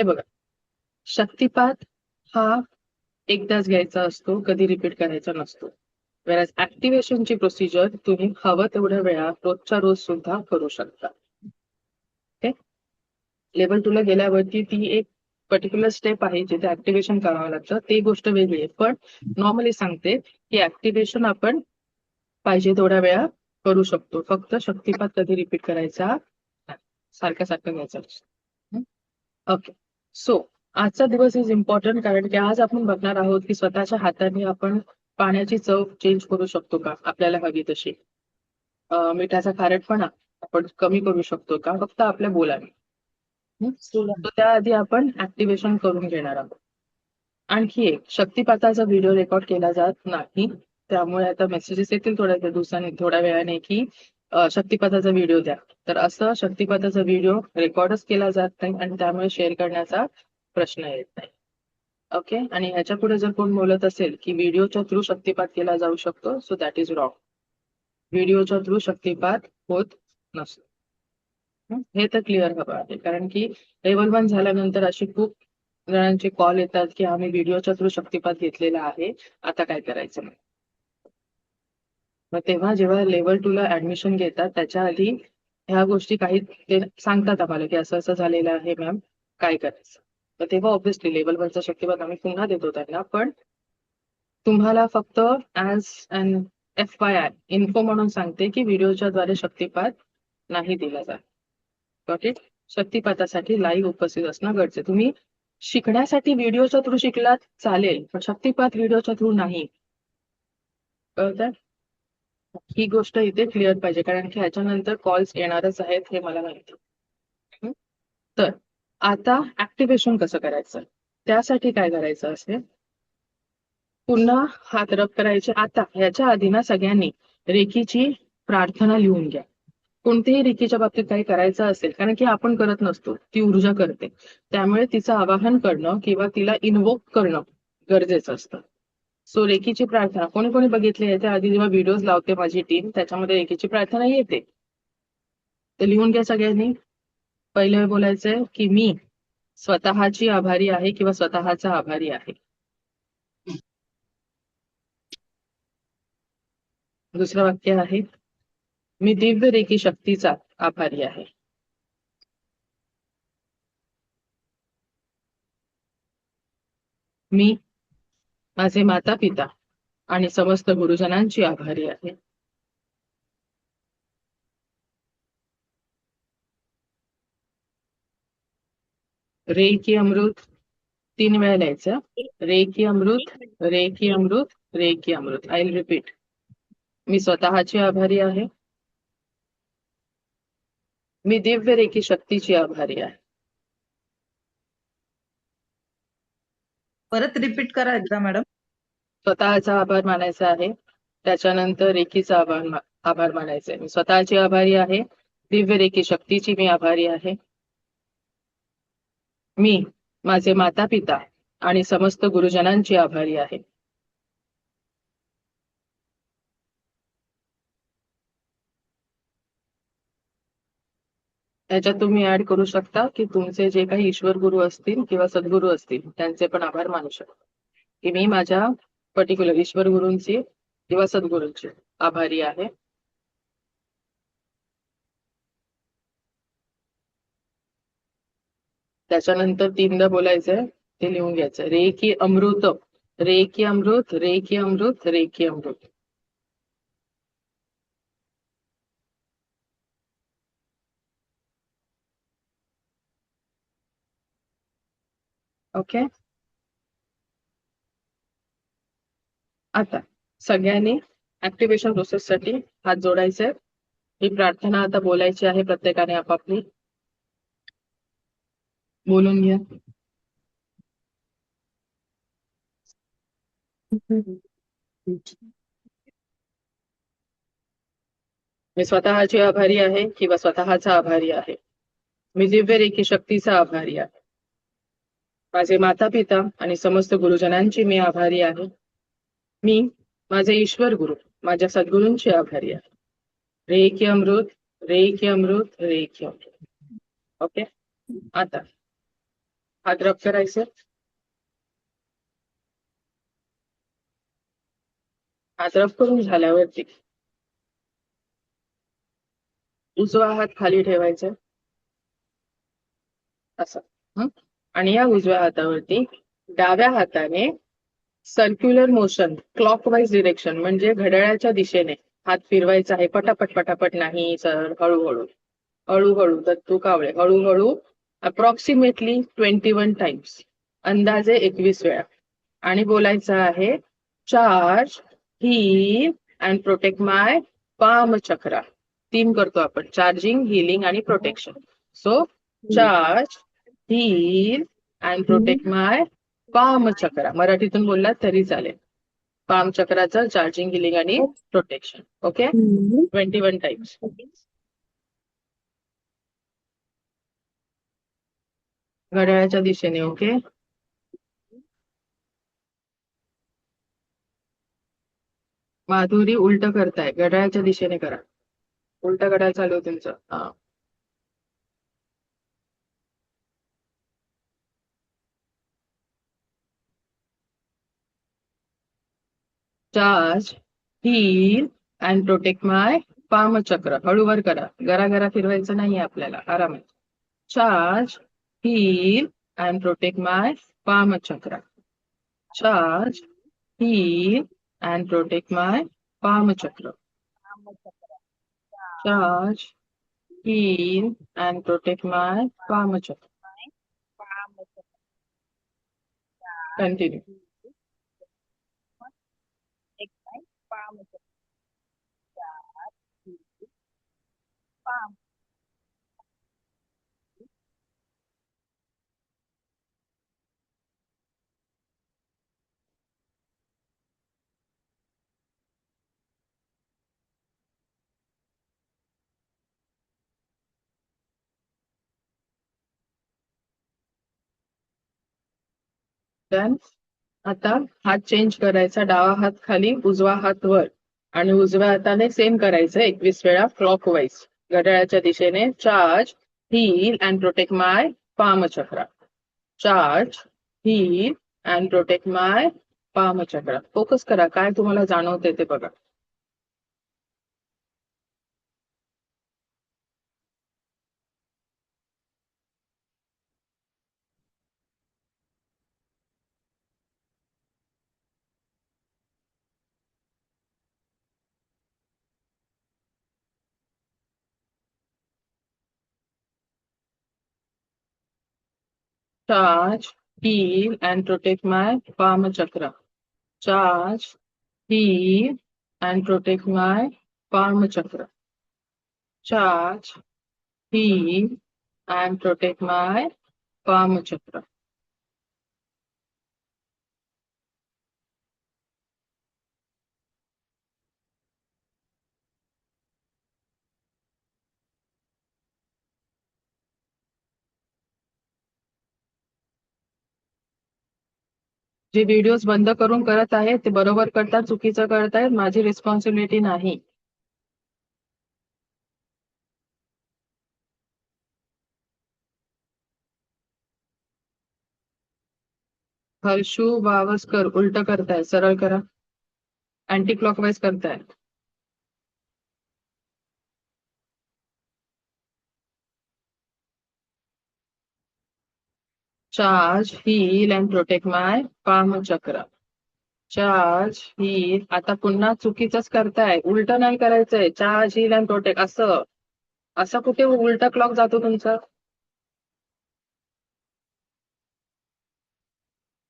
हे बघा, शक्तिपात हा एकदाच घ्यायचा असतो, कधी रिपीट करायचा नसतो. व्हेअरएज ऍक्टिव्हेशनची प्रोसिजर तुम्ही हवं तेवढ्या वेळा रोजच्या रोज सुद्धा करू शकता. ओके, लेवल 2 ला गेल्यावरती ती एक पर्टिक्युलर स्टेप आहे जिथे ऍक्टिव्हेशन करावं लागतं, ते गोष्ट वेगळी आहे. पण नॉर्मली सांगते की ऍक्टिव्हेशन आपण पाहिजे तेवढ्या वेळा करू शकतो. फक्त शक्तिपात कधी रिपीट करायचा नाही. सारखा सारखा घ्यायचा नसतो. ओके, सो आजचा दिवस इज इम्पॉर्टंट कारण की आज आपण बघणार आहोत की स्वतःच्या हाताने आपण पाण्याची चव चेंज करू शकतो का आपल्याला हवी तशी. मिठाचा खारटपणा आपण कमी करू शकतो का फक्त आपल्या बोलाने. तर त्याआधी आपण ऍक्टिव्हेशन करून घेणार आहोत. आणखी एक, शक्तिपाताचा व्हिडिओ रेकॉर्ड केला जात नाही, त्यामुळे आता मेसेजेस येतील थोड्या दिवसांनी, थोड्या वेळाने की शक्तिपाताचा व्हिडिओ द्या. तर असं शक्तिपाताचा व्हिडिओ रेकॉर्डच केला जात नाही आणि त्यामुळे शेअर करण्याचा प्रश्न येत नाही. ओके, आणि ह्याच्या पुढे जर कोण बोलत असेल की व्हिडिओच्या थ्रू शक्तिपात केला जाऊ शकतो, सो दॅट इज रॉंग. व्हिडिओच्या थ्रू शक्तिपात होत नसतो. हे तर क्लिअर हवं आहे, कारण की लेवल 1 झाल्यानंतर अशी खूप जणांचे कॉल येतात की आम्ही व्हिडिओच्या थ्रू शक्तिपात घेतलेला आहे, आता काय करायचं. मग तेव्हा जेव्हा लेवल 2 ला ऍडमिशन घेतात त्याच्या आधी ह्या गोष्टी काही ते सांगतात आम्हाला की असं असं झालेलं आहे मॅम, काय करायचं. तर तेव्हा ऑब्व्हियसली लेवल 1 चा शक्तिपात आम्ही पुन्हा देतो त्यांना, पण तुम्हाला फक्त ऍज अन FYI इन्फो म्हणून सांगते की व्हिडिओच्या द्वारे शक्तिपात नाही दिला जात. Got it. शक्तिपातासाठी लाईव्ह उपस्थित असणं गरजेचं. तुम्ही शिकण्यासाठी व्हिडिओच्या थ्रू शिकलात चालेल, पण शक्तिपात व्हिडिओच्या थ्रू नाही. कळतंय? ही गोष्ट इथे क्लिअर पाहिजे, कारण की ह्याच्यानंतर कॉल्स येणारच आहेत हे मला माहिती. तर आता ऍक्टिव्हेशन कसं करायचं, त्यासाठी काय करायचं असेल, पुन्हा हात रब करायचे. आता ह्याच्या आधी ना सगळ्यांनी रेकीची प्रार्थना लिहून घ्या. कोणत्याही रेकीच्या बाबतीत काही करायचं असेल, कारण की आपण करत नसतो, ती ऊर्जा करते, त्यामुळे तिचं आवाहन करणं किंवा तिला इन्व्होक करणं गरजेचं असतं. सो रेकीची प्रार्थना कोणी कोणी बघितली याच्या आधी जेव्हा व्हिडिओज लावते माझी टीम, त्याच्यामध्ये रेकीची प्रार्थना येते. तर लिहून घ्या सगळ्यांनी. पहिलं बोलायचंय की मी स्वतःची आभारी आहे किंवा स्वतःचा आभारी आहे. दुसरं वाक्य आहे, मी दिव्य रेकी शक्तीचा आभारी आहे. मी माझे माता पिता आणि समस्त गुरुजनांची आभारी आहे. रे की अमृत 3 वेळा लिहायचं. रे की अमृत, रे की अमृत, रे की अमृत. I will repeat. मी स्वतःची आभारी आहे. मी दिव्य रेकी शक्तीची आभारी आहे. परत रिपीट करा एकदा मॅडम. स्वतःचा आभार मानायचा आहे, त्याच्यानंतर रेकीचा आभार मानायचा आहे. मी स्वतःची आभारी आहे, दिव्य रेकी शक्तीची मी आभारी आहे. मी माझे माता पिता आणि समस्त गुरुजनांची आभारी आहे. त्याच्यात तुम्ही ऍड करू शकता की तुमचे जे काही ईश्वर गुरु असतील किंवा सद्गुरू असतील त्यांचे पण आभार मानू शकता, की मी माझ्या पर्टिक्युलर ईश्वर गुरूंची किंवा सद्गुरूंची आभारी आहे. त्याच्यानंतर 3दा बोलायचंय, ते लिहून घ्यायचं. रे की अमृत, रे की अमृत, रे की अमृत, रे की अमृत. ओके, आता सगळ्यांनी ऍक्टिव्हेशन प्रोसेससाठी हात जोडायचे. ही प्रार्थना आता बोलायची आहे प्रत्येकाने आपापली. बोलून घ्या. मी स्वतःची आभारी आहे किंवा स्वतःचा आभारी आहे. मी दिव्य रेखी शक्तीचा आभारी आहे. माझे माता पिता आणि समस्त गुरुजनांची मी आभारी आहे. मी माझे ईश्वर गुरु, माझ्या सद्गुरूंची आभारी आहे. रे की अमृत, रे की अमृत, रे की अमृत. ओके, आता हात रब करायचे. हात रब करून झाल्यावरती उजवा हात खाली ठेवायचा असं. आणि या उजव्या हातावरती डाव्या हाताने सर्क्युलर मोशन क्लॉकवाईज डिरेक्शन म्हणजे घड्याळाच्या दिशेने हात फिरवायचा आहे. पटापट पटापट नाही सर, हळूहळू हळूहळू. दत्तू कावळे हळूहळू अप्रॉक्सिमेटली 21 टाइम्स, अंदाजे 21 वेळा. आणि बोलायचं आहे charge heal and protect my palm chakra. 3 करतो आपण, चार्जिंग, हिलिंग आणि protection. So charge heal and protect my palm chakra. मराठीतून बोललात तरी चालेल. पाम चक्राचं चार्जिंग, हिलिंग आणि प्रोटेक्शन. Okay, 21 times. घड्याळाच्या दिशेने. ओके, माधुरी उलट करताय, घड्याळाच्या दिशेने करा. उलट घड्याळ चालू आहे तुमचं. हा, charge heal and protect my palm chakra. हळूवर करा, गरा गरा फिरवायचं नाही आपल्याला, आरामात. Charge heal and protect my palm chakra. Charge heal and protect my palm chakra. Charge heal and protect my palm chakra. Continue. Done. आता हात चेंज करायचा, डावा हात खाली, उजवा हात वर. आणि उजव्या हाताने सेम करायचं 21 वेळा क्लॉकवाईज घड्याळाच्या दिशेने. Charge heal and protect my palm chakra. Charge heal and protect my palm chakra. Focus करा, काय तुम्हाला जाणवते ते बघा. Charge, heal, and protect my Palm chakra. Charge, heal, and protect my Palm chakra. Charge, heal, and protect my Palm chakra. जे videos बंद करून करत आहेत ते बरोबर करतात, चुकीचं करतायत, माझी रिस्पॉन्सिबिलिटी नाही. हर्षू वावस्कर उलट करताय, सरळ करा. अँटी क्लॉकवाईज करताय. Charge, heal and protect my palm chakra. Charge heal. आता पुन्हा चुकीचंच करताय, उलट नाही करायचंय. चार्ज हील अँड प्रोटेक्ट असं. असं कुठे उलट क्लॉक जातो तुमचा.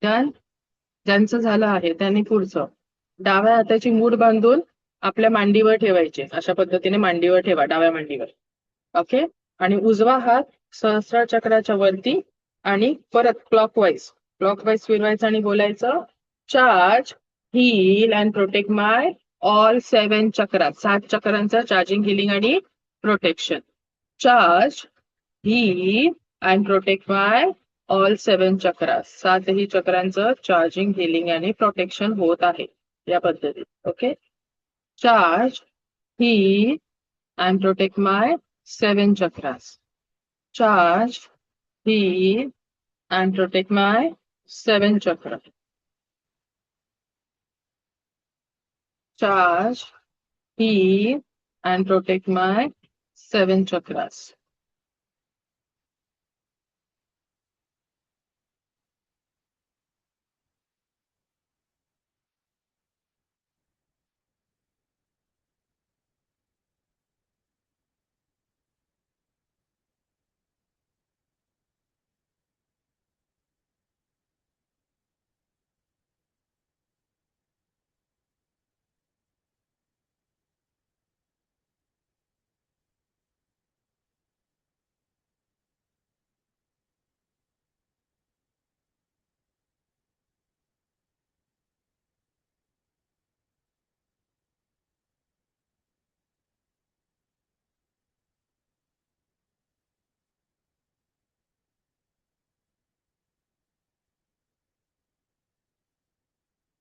डन. ज्यांचं झालं आहे त्यांनी पुढचं. डाव्या हाताची मूठ बांधून आपल्या मांडीवर ठेवायचे, अशा पद्धतीने मांडीवर ठेवा, डाव्या मांडीवर. ओके. आणि उजवा हात सहस्र चक्राच्या वरती आणि परत क्लॉकवाईज फिरवायचं आणि बोलायचं charge heal and protect my all 7 chakra. 7 चक्रांचं चार्जिंग, हिलिंग आणि protection. Charge heal and protect my all 7 chakra. 7ही चक्रांचं चार्जिंग, हिलिंग आणि प्रोटेक्शन होत आहे या पद्धतीत. Okay. Charge heal and protect my 7 chakras. Charge, heal, and protect my seventh chakra. Charge, heal, and protect my seven chakras.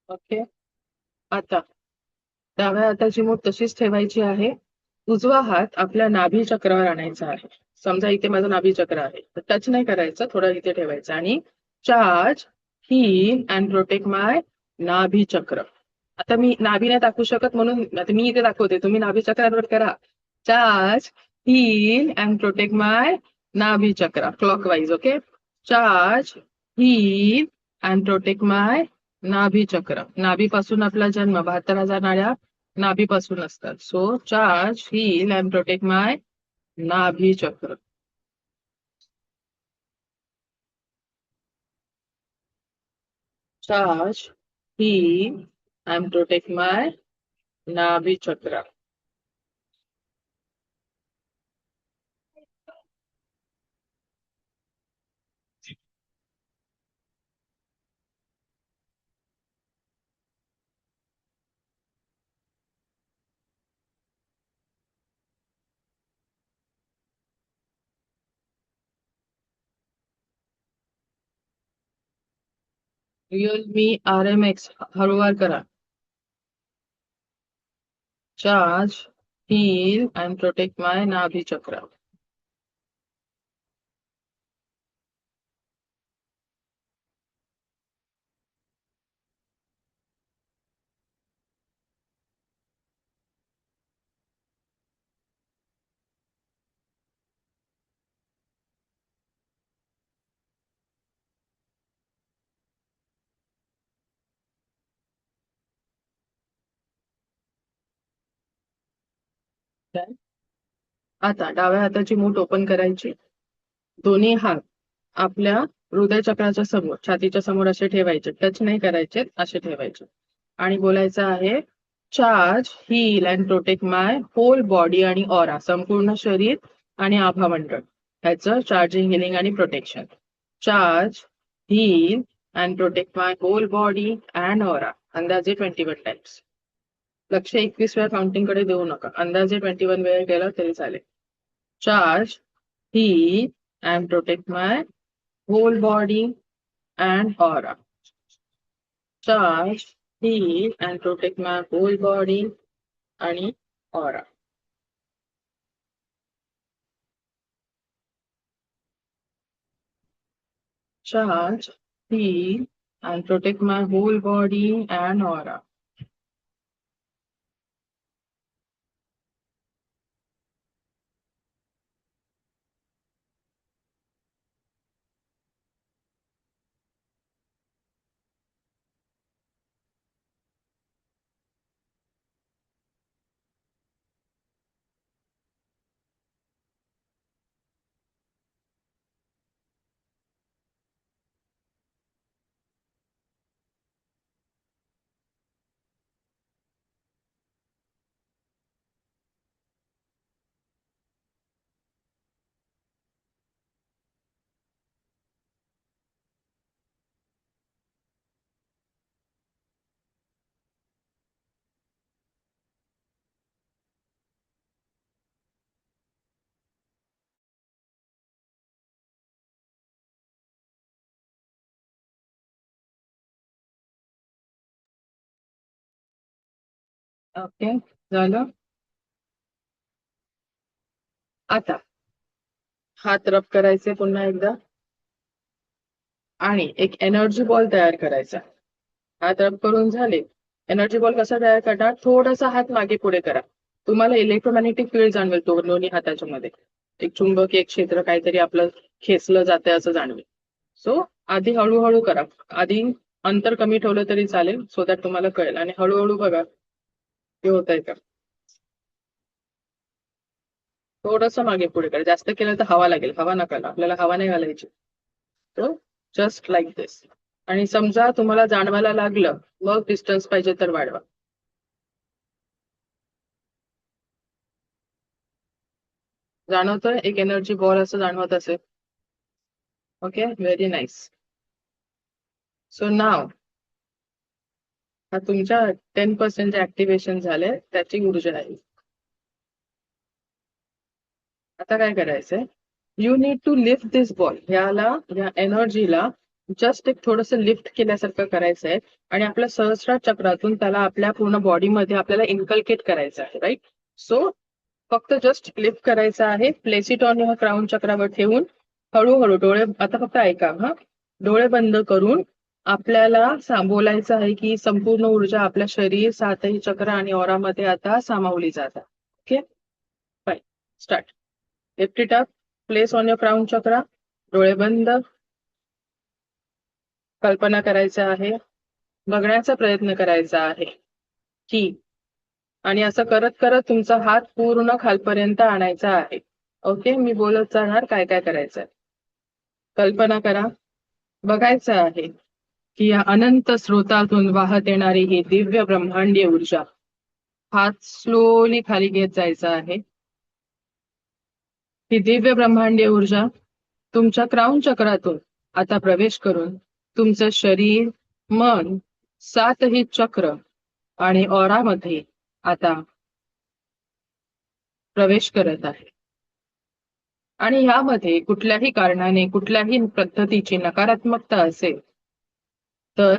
Okay. आता डाव्या हाताची मूठ तशीच ठेवायची आहे. उजवा हात आपल्या नाभी चक्रावर आणायचा आहे. समजा इथे माझं नाभी चक्र आहे, तर टच नाही करायचं, थोडं इथे ठेवायचं आणि charge, heal and protect my nabhi chakra. आता मी नाभी नाही दाखवू शकत म्हणून आता मी इथे दाखवते, तुम्ही नाभी चक्रावर करा. Charge, heal and protect my nabhi chakra clockwise. Okay. Charge, heal and protect my nabhi chakra. नाभीपासून आपला जन्म 72,000 नाड्या नाभीपासून असतात. So charge, heal and protect my nabhi chakra. Charge, heal and protect my nabhi chakra. Realme RMX हळूवार करा. Charge, heal and protect my nabhi chakra. आता डाव्या हाताची मूठ ओपन करायची. दोन्ही हात आपल्या हृदय चक्राच्या समोर, छातीच्या समोर असे ठेवायचे. टच नाही करायचे, असे ठेवायचे आणि बोलायचं आहे charge, heal and protect my whole body आणि ऑरा. संपूर्ण शरीर आणि आभामंडळ ह्याचं चार्जिंग, हिलिंग आणि protection. Charge, heal and protect my whole body and aura. अंदाजे 21 टाइम्स. लक्ष 21 वेळा काउंटिंग कडे देऊ नका. अंदाजे 21 वेळा केलं तरी चालेल. Charge, heal and protect my whole body and aura. Charge, heal and protect my whole body आणि aura. Charge, heal and protect my whole body and aura. Okay, झालं. आता हात रब करायचे पुन्हा एकदा. आणि एक एनर्जी बॉल तयार करायचा. हात रब करून झाले. एनर्जी बॉल कसा तयार करणार? थोडासा हात मागे पुढे करा. तुम्हाला इलेक्ट्रोमॅग्नेटिक फील्ड जाणवेल तो दोन्ही हाताच्या मध्ये. एक चुंबक एक क्षेत्र काहीतरी आपलं खेचलं जातंय असं जाणवेल. सो आधी हळूहळू करा. आधी अंतर कमी ठेवलं तरी चालेल सो दॅट तुम्हाला कळेल. आणि हळूहळू बघा हे होत आहे का. थोडंसं मागे पुढे करा. जास्त केलं तर हवा लागेल. हवा नका, आपल्याला हवा नाही घालायची. सो जस्ट लाईक दिस. आणि समजा तुम्हाला जाणवायला लागलं मग डिस्टन्स पाहिजे तर वाढवा. जाणवतोय एक एनर्जी बॉल असं जाणवत असेल. Okay, very nice. सो नाव हा तुमच्या 10% जे ऍक्टिव्हेशन झाले त्याची ऊर्जा आहे. आता काय करायचंय? You need to lift this ball. या एनर्जीला जस्ट एक थोडस लिफ्ट केल्यासारखं करायचंय आणि आपल्या सहस्रार चक्रातून त्याला आपल्या पूर्ण बॉडीमध्ये आपल्याला इन्कल्केट करायचं आहे. राईट. सो फक्त जस्ट लिफ्ट करायचं आहे. Place it on your crown चक्रावर ठेवून हळूहळू डोळे आता फक्त ऐका हा. डोळे बंद करून आपल्याला बोलायचं आहे की संपूर्ण ऊर्जा आपल्या शरीर, सातही चक्र आणि ओरामध्ये आता सामावली जातात. Okay, fine. Start. Lift it up. Place on your crown chakra. डोळे बंद. कल्पना करायचं आहे, बघण्याचा प्रयत्न करायचा आहे की आणि असं करत करत तुमचा हात पूर्ण खालपर्यंत आणायचा आहे. ओके, मी बोलत जाणार काय काय करायचंय. कल्पना करा, बघायचं आहे की या अनंत स्रोतातून वाहत येणारी ही दिव्य ब्रह्मांडीय ऊर्जा. हात स्लोली खाली घेत जायचा आहे. ही दिव्य ब्रह्मांडीय ऊर्जा तुमच्या क्राऊन चक्रातून आता प्रवेश करून तुमचं शरीर, मन, सातही चक्र आणि ऑरामध्ये आता प्रवेश करत आहे. आणि यामध्ये कुठल्याही कारणाने कुठल्याही पद्धतीची नकारात्मकता असेल तर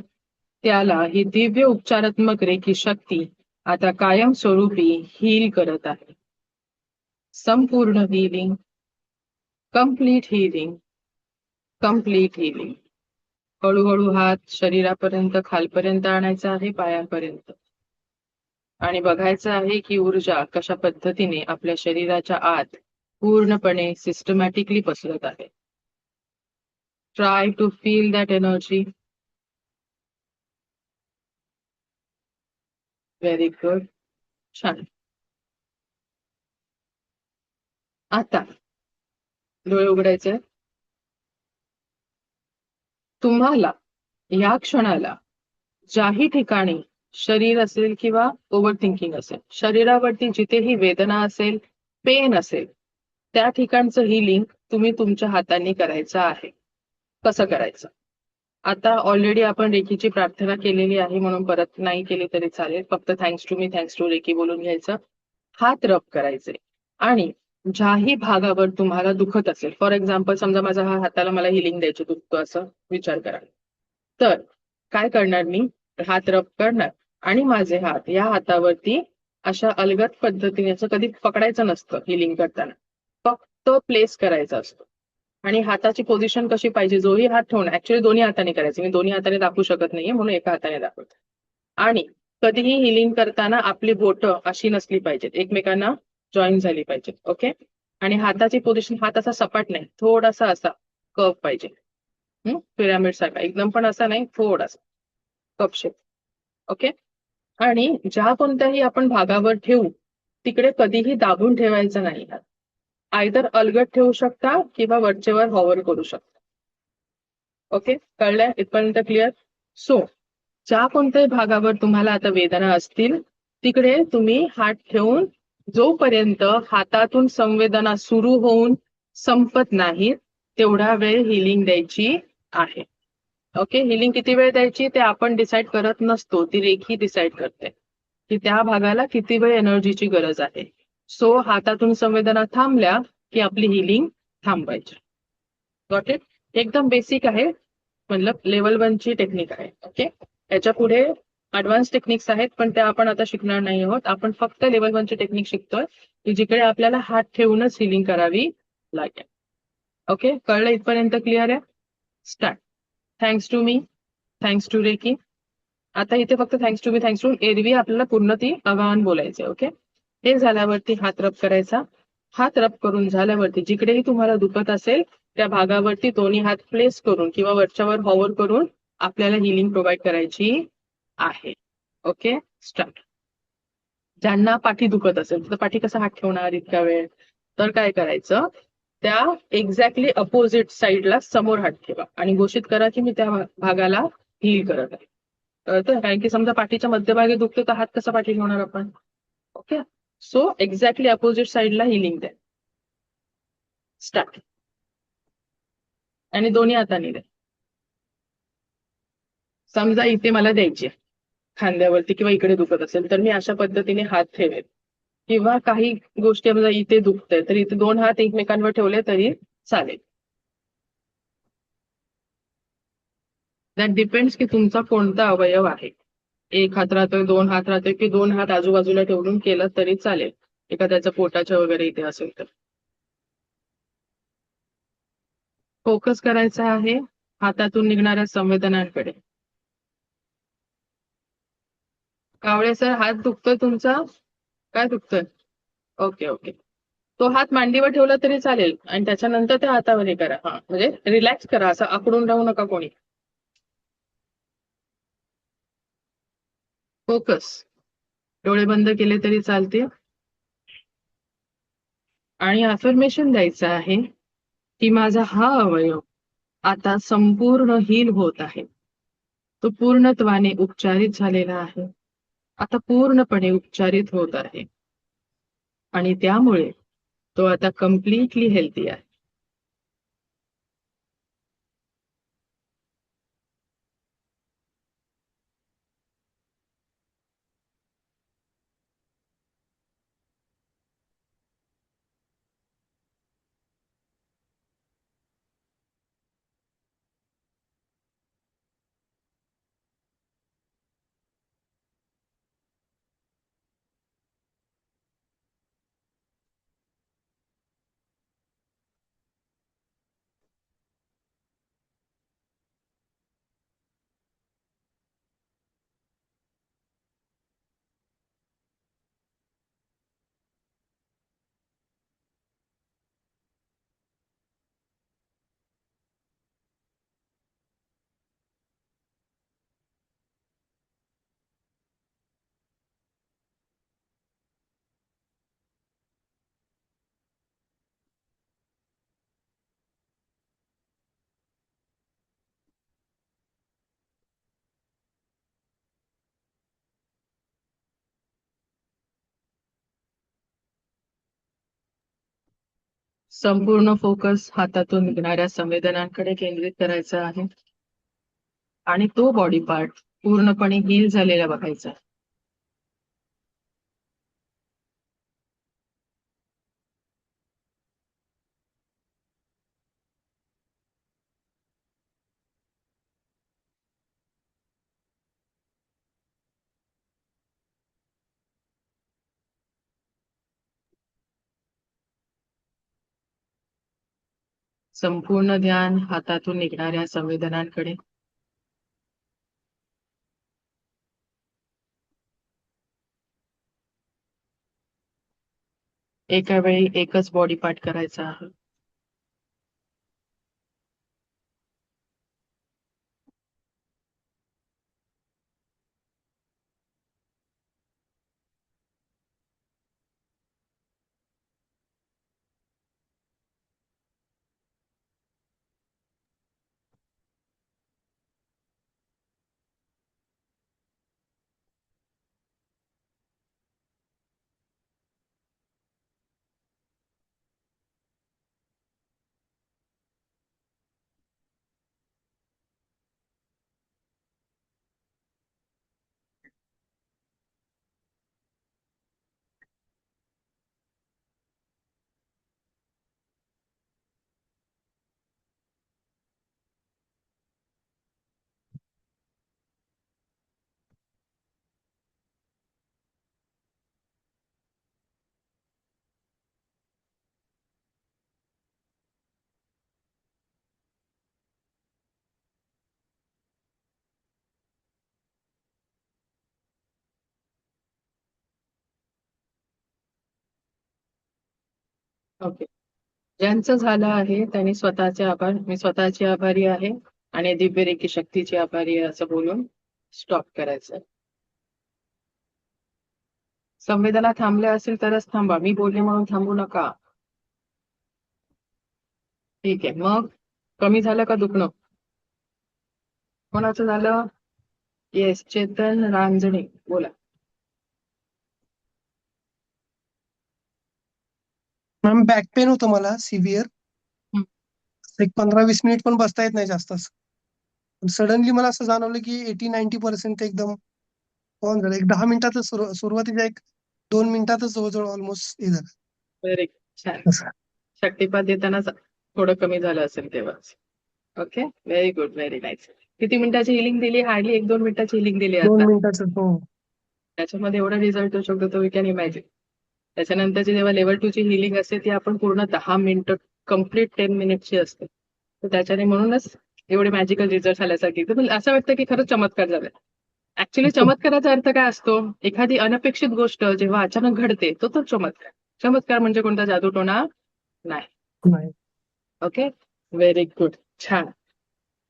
त्याला ही दिव्य उपचारात्मक रेखी शक्ती आता कायमस्वरूपी हील करत आहे. संपूर्ण healing, complete healing, complete healing. हळूहळू हात शरीरापर्यंत खालपर्यंत आणायचा आहे, पायांपर्यंत. आणि बघायचं आहे की ऊर्जा कशा पद्धतीने आपल्या शरीराच्या आत पूर्णपणे सिस्टमॅटिकली पसरत आहे. Try to feel that energy. Very good. छान. आता डोळे उघडायचे. तुम्हाला या क्षणाला ज्याही ठिकाणी शरीर असेल किंवा ओव्हर थिंकिंग असेल, शरीरावरती जिथेही वेदना असेल, पेन असेल, त्या ठिकाणचं हिलिंग तुम्ही तुमच्या हातांनी करायचं आहे. कसं करायचं? आता ऑलरेडी आपण रेकीची प्रार्थना केलेली आहे म्हणून परत नाही केली तरी चालेल. फक्त thanks to me, thanks to reiki बोलून घ्यायचं. हात रब करायचे आणि ज्याही भागावर तुम्हाला दुखत असेल, फॉर एक्झाम्पल समजा माझ्या हा हाताला मला हिलिंग द्यायची दुखतो असं विचार करा. तर काय करणार मी? हात रब करणार आणि माझे हात या हातावरती अशा अलगद पद्धतीने असं कधी पकडायचं नसतं हिलिंग करताना. फक्त प्लेस करायचा असतो. आणि हाताची पोझिशन कशी पाहिजे? जोही हात ठेवणार, ऍक्च्युअली दोन्ही हाताने करायचं. मी दोन्ही हाताने दाखवू शकत नाहीये म्हणून एका हाताने दाखवते. आणि कधीही हिलिंग करताना आपली बोटं अशी नसली पाहिजेत, एकमेकांना जॉईन झाली पाहिजेत. ओके. आणि हाताची पोझिशन हात असा सपाट नाही, थोडासा असा कर्व पाहिजे. पिरामिड सारखा, एकदम पण असा नाही, थोडासा कप शेप. ओके. आणि ज्या कोणत्याही आपण भागावर ठेवू तिकडे कधीही दाबून ठेवायचं नाही. आयदर अलगद ठेवू शकता किंवा वरचेवर हॉवर करू शकता. ओके, कळलंय इथपर्यंत? क्लिअर? सो ज्या कोणत्याही भागावर तुम्हाला आता वेदना असतील तिकडे तुम्ही हात ठेवून जोपर्यंत हातातून संवेदना सुरू होऊन संपत नाहीत तेवढा वेळ हिलिंग द्यायची आहे. ओके, हिलिंग किती वेळ द्यायची ते आपण डिसाईड करत नसतो, ती रेखी डिसाईड करते की त्या भागाला किती वेळ एनर्जीची गरज आहे. सो हातातून संवेदना थांबल्या की आपली हिलिंग थांबायची. Got it? एकदम बेसिक आहे, मतलब लेवल 1 ची टेक्निक आहे. ओके, याच्या पुढे ऍडव्हान्स टेक्निक्स आहेत पण त्या आपण आता शिकणार नाही आहोत. आपण फक्त लेवल 1 ची टेक्निक शिकतोय की जिकडे आपल्याला हात ठेवूनच हिलिंग करावी लागेल. ओके, कळलं इथपर्यंत? क्लिअर आहे? Start. Thanks to me, thanks to reiki. आता इथे फक्त thanks to me, thanks to एरवी आपल्याला पूर्ण ती आवाहन बोलायचे. ओके. हे झाल्यावरती हात रब करायचा. हात रब करून झाल्यावरती जिकडेही तुम्हाला दुखत असेल त्या भागावरती दोन्ही हात प्लेस करून किंवा वरच्यावर हॉवर करून आपल्याला हिलिंग प्रोव्हाइड करायची आहे. ओके. स्टार्ट. ज्यांना पाठी दुखत असेल तर पाठी कसा हात ठेवणार इतका वेळ, तर काय करायचं, त्या एक्झॅक्टली अपोजिट साईडला समोर हात ठेवा आणि घोषित करा की मी त्या भागाला हील करत आहे. कळतं? कारण की समजा पाठीच्या मध्यभागी दुखतो तर हात कसा पाठी ठेवणार आपण. ओके. सो एक्झॅक्टली अपोजिट साईडला हिलिंग द्या. स्टार्ट. आणि दोन्ही हाताने द्या. समजा इथे मला द्यायची आहे, खांद्यावरती किंवा इकडे दुखत असेल तर मी अशा पद्धतीने हात ठेवेन. किंवा काही गोष्टी समजा इथे दुखतंय तर इथे दोन हात एकमेकांवर ठेवले तरी चालेल. दॅट डिपेंड्स की तुमचा कोणता अवयव आहे. एक हात राहतोय, दोन हात राहतोय, की दोन हात आजूबाजूला ठेवून केलं तरी चालेल. एखाद्याच्या पोटाच्या वगैरे इथे असेल तर. फोकस करायचा आहे हातातून निघणाऱ्या संवेदनांकडे. कावळे सर, हात दुखतोय तुमचा? काय दुखतोय? Okay okay. तो हात मांडीवर ठेवला तरी चालेल आणि त्याच्यानंतर त्या हातावर हे करा. हा म्हणजे रिलॅक्स करा, असं आकडून राहू नका कोणी. फोकस. डोळे बंद केले तरी चालते. आणि अफर्मेशन द्यायचं आहे की माझा हा अवयव आता संपूर्ण हील होत आहे. तो पूर्णत्वाने उपचारित झालेला आहे. आता पूर्णपणे उपचारित होत आहे. आणि त्यामुळे तो आता कम्प्लिटली हेल्दी आहे. संपूर्ण फोकस हातातून निघणाऱ्या संवेदनांकडे केंद्रित करायचा आहे आणि तो बॉडी पार्ट पूर्णपणे हील झालेला बघायचा. संपूर्ण ध्यान हातातून निघणाऱ्या संवेदनांकडे. एका वेळी एकच बॉडी पार्ट करायचा आहे. ओके. ज्यांचं झालं आहे त्यांनी स्वतःचे आभार, मी स्वतःची आभारी आहे आणि दिव्य रेखी शक्तीची आभारी आहे असं बोलून स्टॉप करायचं. संवेदना थांबल्या असेल तरच थांबा, मी बोलले म्हणून थांबू नका. ठीक आहे. मग कमी झालं का दुखणं? कोणाचं झालं? येस, चेतन रांजणे, बोला. मॅम बॅक पेन होतं मला सिव्हिअर. हं. एक 15-20 मिनिट पण बसता येत नाही जास्त असं. सडनली मला असं जाणवलं की 80-90% एकदम ऑन झालं. एक 10 मिनिटातच सुरुवातीच्या एक 2 मिनिटातच जवळजवळ ऑलमोस्ट हे झालं. व्हेरी छान. असं. शक्तिपात देतानाच थोडं कमी झालं असेल तेव्हाच. Okay, very good, very nice. किती मिनिटाची हिलिंग दिली? हार्डली 1-2 मिनिटाची हिलिंग दिली 2 आता. मिनिटाचं हो. त्याच्यामध्ये एवढा रिझल्ट येऊ शकतो तर वी कॅन इमॅजिन. त्याच्यानंतरची जेव्हा लेवल 2 ची हिलिंग असते ती आपण पूर्ण 10 मिनिटं कम्प्लीट 10 मिनिटची असते. तर त्याच्याने म्हणूनच एवढे मॅजिकल रिझल्ट आल्यासारखी. तर असं वाटतं की खरंच चमत्कार झालाय. ऍक्च्युली चमत्काराचा अर्थ काय असतो? एखादी अनपेक्षित गोष्ट जेव्हा अचानक घडते तो चमत्कार. चमत्कार म्हणजे कोणता जादूटोणा नाही. नाही. ओके, व्हेरी गुड, छान.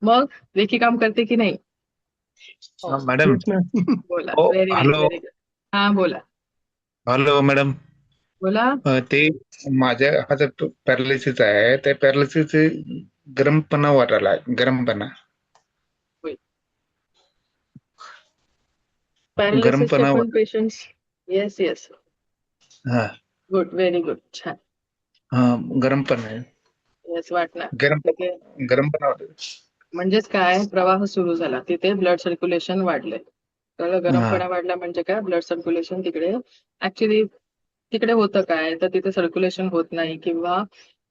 मग रेखी काम करते की नाही? हो, मॅडम. Yes ma'am. बोला. हो, very nice, hello. Very good. हा, बोला हॅलो मॅडम. बोला. ते माझ्या हातात पॅरालिसिस आहे. त्या पॅरालिसिस गरमपणा वाटायला, गरमपणा पॅरालिसिसचे गरमपणा पण पेशंट्स. येस येस, हा गुड, व्हेरी गुड, छान. हा गरमपणा आहे. येस, वाटणार. ठीक आहे. गरमपणा वाटत. म्हणजेच काय, प्रवाह सुरू झाला, तिथे ब्लड सर्क्युलेशन वाढले. तर हा गरमपणा वाढला म्हणजे काय, ब्लड सर्क्युलेशन तिकडे ऍक्च्युली तिकडे होतं काय, तर तिथे सर्क्युलेशन होत नाही किंवा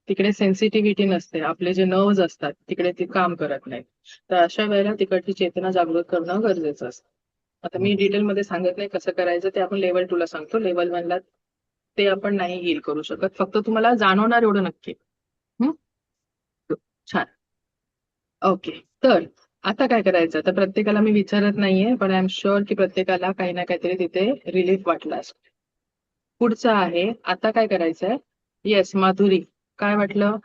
तिकडे सेन्सिटिव्हिटी नसते. आपले जे नर्व्ज असतात तिकडे ते काम करत नाही. तर अशा वेळेला तिकडची चेतना जागृत करणं गरजेचं असतं. आता मी डिटेलमध्ये सांगत नाही कसं करायचं, ते आपण लेवल 2 ला सांगतो. लेवल 1 ला ते आपण नाही हील करू शकत. फक्त तुम्हाला जाणवणार एवढं नक्की. छान. ओके, तर आता काय करायचं? तर प्रत्येकाला मी विचारत नाहीये, पण आय एम शुअर की प्रत्येकाला काही ना काहीतरी तिथे रिलीफ वाटला असेल. पुढचं आहे, आता काय करायचंय? येस, माधुरी, काय वाटलं?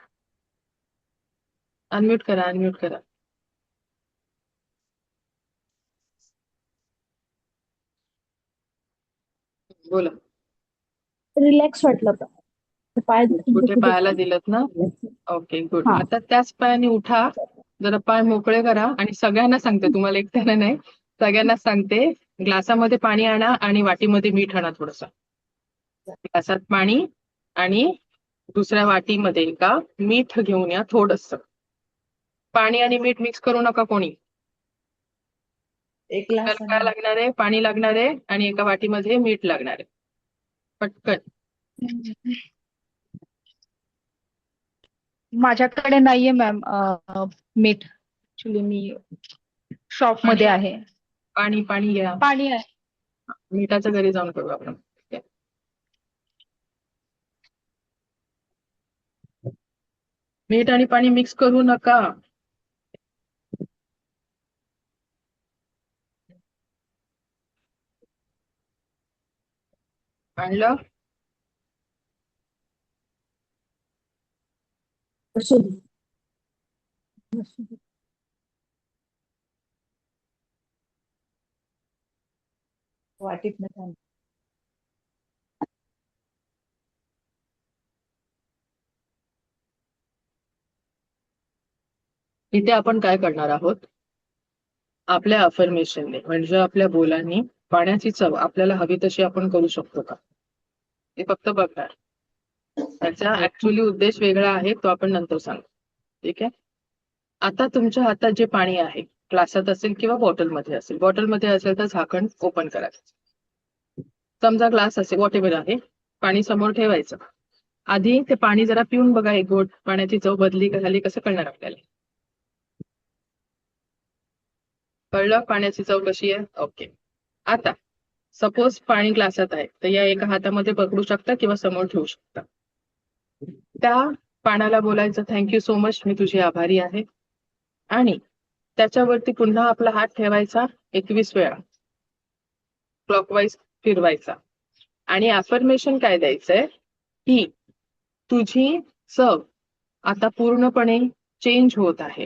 अनम्यूट करा, अनम्यूट करा. बोला. रिलॅक्स वाटलं होतं. पाय कुठे पायाला दिलत ना? Okay, good. हा. आता त्याच पायाने उठा, जरा पाय मोकळे करा आणि सगळ्यांना सांगते, तुम्हाला एकट्याने नाही, सगळ्यांना सांगते, ग्लासामध्ये पाणी आणा आणि वाटीमध्ये मीठ आणा थोडंसं. ग्लासात पाणी आणि दुसऱ्या वाटीमध्ये का मीठ घेऊन या थोडंसं. पाणी आणि मीठ मिक्स करू नका कोणी. एक ग्लास काय लागणार आहे? पाणी लागणार आहे आणि एका वाटीमध्ये मीठ लागणार आहे. पटकन. माझ्याकडे नाहीये मॅम मीठ. ऍक्च्युली मी शॉप मध्ये आहे. पाणी पाणी घ्या. पाणी आहे. मिठाच्या घरी जाऊन करू आपण. मीठ आणि पाणी मिक्स करू नका. आणलं? वाटीत इथे आपण काय करणार आहोत? आपल्या अफर्मेशनने म्हणजे आपल्या बोलांनी पाण्याची चव आपल्याला हवी तशी आपण करू शकतो का, हे फक्त बघणार. त्याचा ऍक्च्युली उद्देश वेगळा आहे, तो आपण नंतर सांगू. ठीक आहे. आता तुमच्या हातात जे पाणी आहे, ग्लासात असेल किंवा बॉटलमध्ये असेल, बॉटलमध्ये असेल तर झाकण ओपन करायचं. समजा ग्लास असेल, वॉट एव्हर आहे, पाणी समोर ठेवायचं. आधी ते पाणी जरा पिऊन बघा, एक घोट पाण्याची चव बदली का झाली कसं कळणार आपल्याला? कळलं पाण्याची चव कशी आहे? ओके. आता सपोज पाणी ग्लासात आहे, तर या एका हातामध्ये पकडू शकता किंवा समोर ठेवू शकता. त्या पाण्याला बोलायचं, थँक्यू सो मच, मी तुझी आभारी आहे. आणि त्याच्यावरती पुन्हा आपला हात ठेवायचा 21 वेळा, क्लॉकवाईज फिरवायचा. आणि अफर्मेशन काय द्यायचंय की तुझी चव आता पूर्णपणे चेंज होत आहे.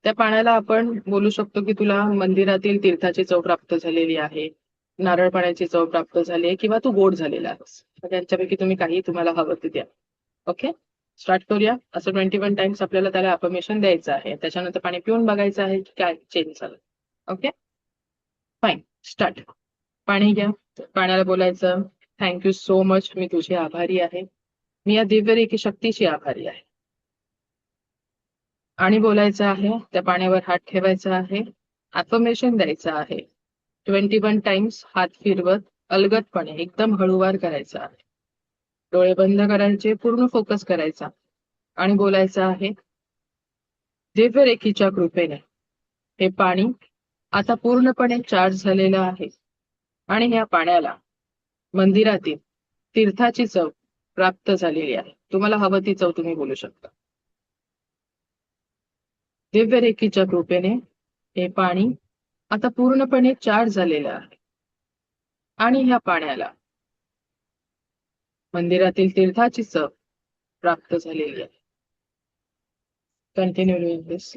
त्या पाण्याला आपण बोलू शकतो की तुला मंदिरातील तीर्थाची चव प्राप्त झालेली आहे, नारळ पाण्याची चव प्राप्त झाली आहे किंवा तू गोड झालेला आहेस. तर त्यांच्यापैकी तुम्ही काही तुम्हाला हवं ते द्या. ओके, स्टार्ट करूया. असं 21 टाइम्स आपल्याला त्याला अफर्मेशन द्यायचं आहे. त्याच्यानंतर पाणी पिऊन बघायचं आहे की काय चेंज झालं. Okay, fine, start. पाणी घ्या. पाण्याला बोलायचं, थँक्यू सो मच, मी तुझी आभारी आहे. मी या दिव्य रेखी शक्तीची आभारी आहे. आणि बोलायचं आहे, त्या पाण्यावर हात ठेवायचा आहे, अफर्मेशन द्यायचं आहे. 21 टाइम्स हात फिरवत अलगदपणे एकदम हळूवार करायचा आहे. डोळे बंद करायचे, पूर्ण फोकस करायचा आणि बोलायचं आहे, दिव्य रेखीच्या कृपेने हे पाणी आता पूर्णपणे चार्ज झालेलं आहे आणि ह्या पाण्याला मंदिरातील तीर्थाची चव प्राप्त झालेली आहे. तुम्हाला हवं ती चव तुम्ही बोलू शकता. दिव्य रेखीच्या कृपेने हे पाणी आता पूर्णपणे चार्ज झालेलं आहे आणि ह्या पाण्याला मंदिरातील तीर्थाची चव प्राप्त झालेली आहे. कंटिन्यू डुईंग दिस.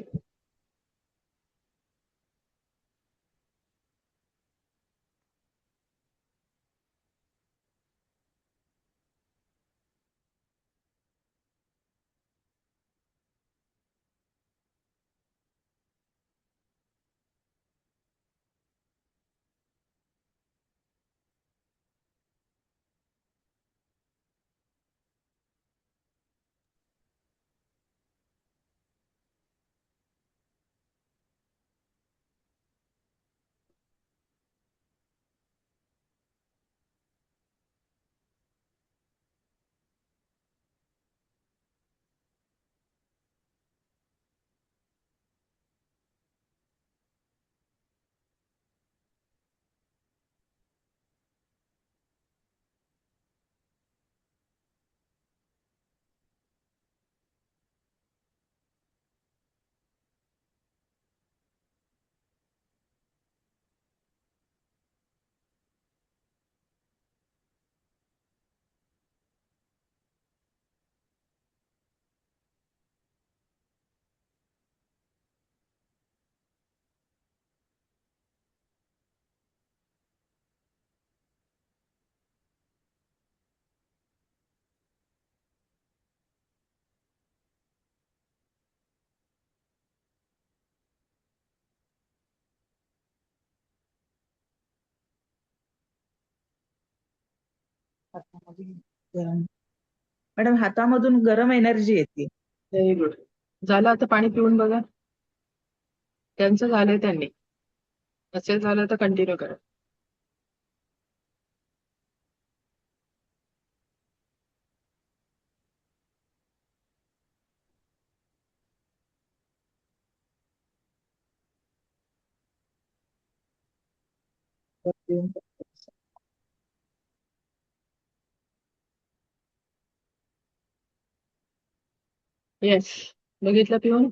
मॅडम हातामधून गरम एनर्जी येते. Very good. झालं, आता पाणी पिऊन बघा. त्यांचं झालंय त्यांनी. नसेल झालं तर कंटिन्यू करा. येस, बघितलं पिऊन.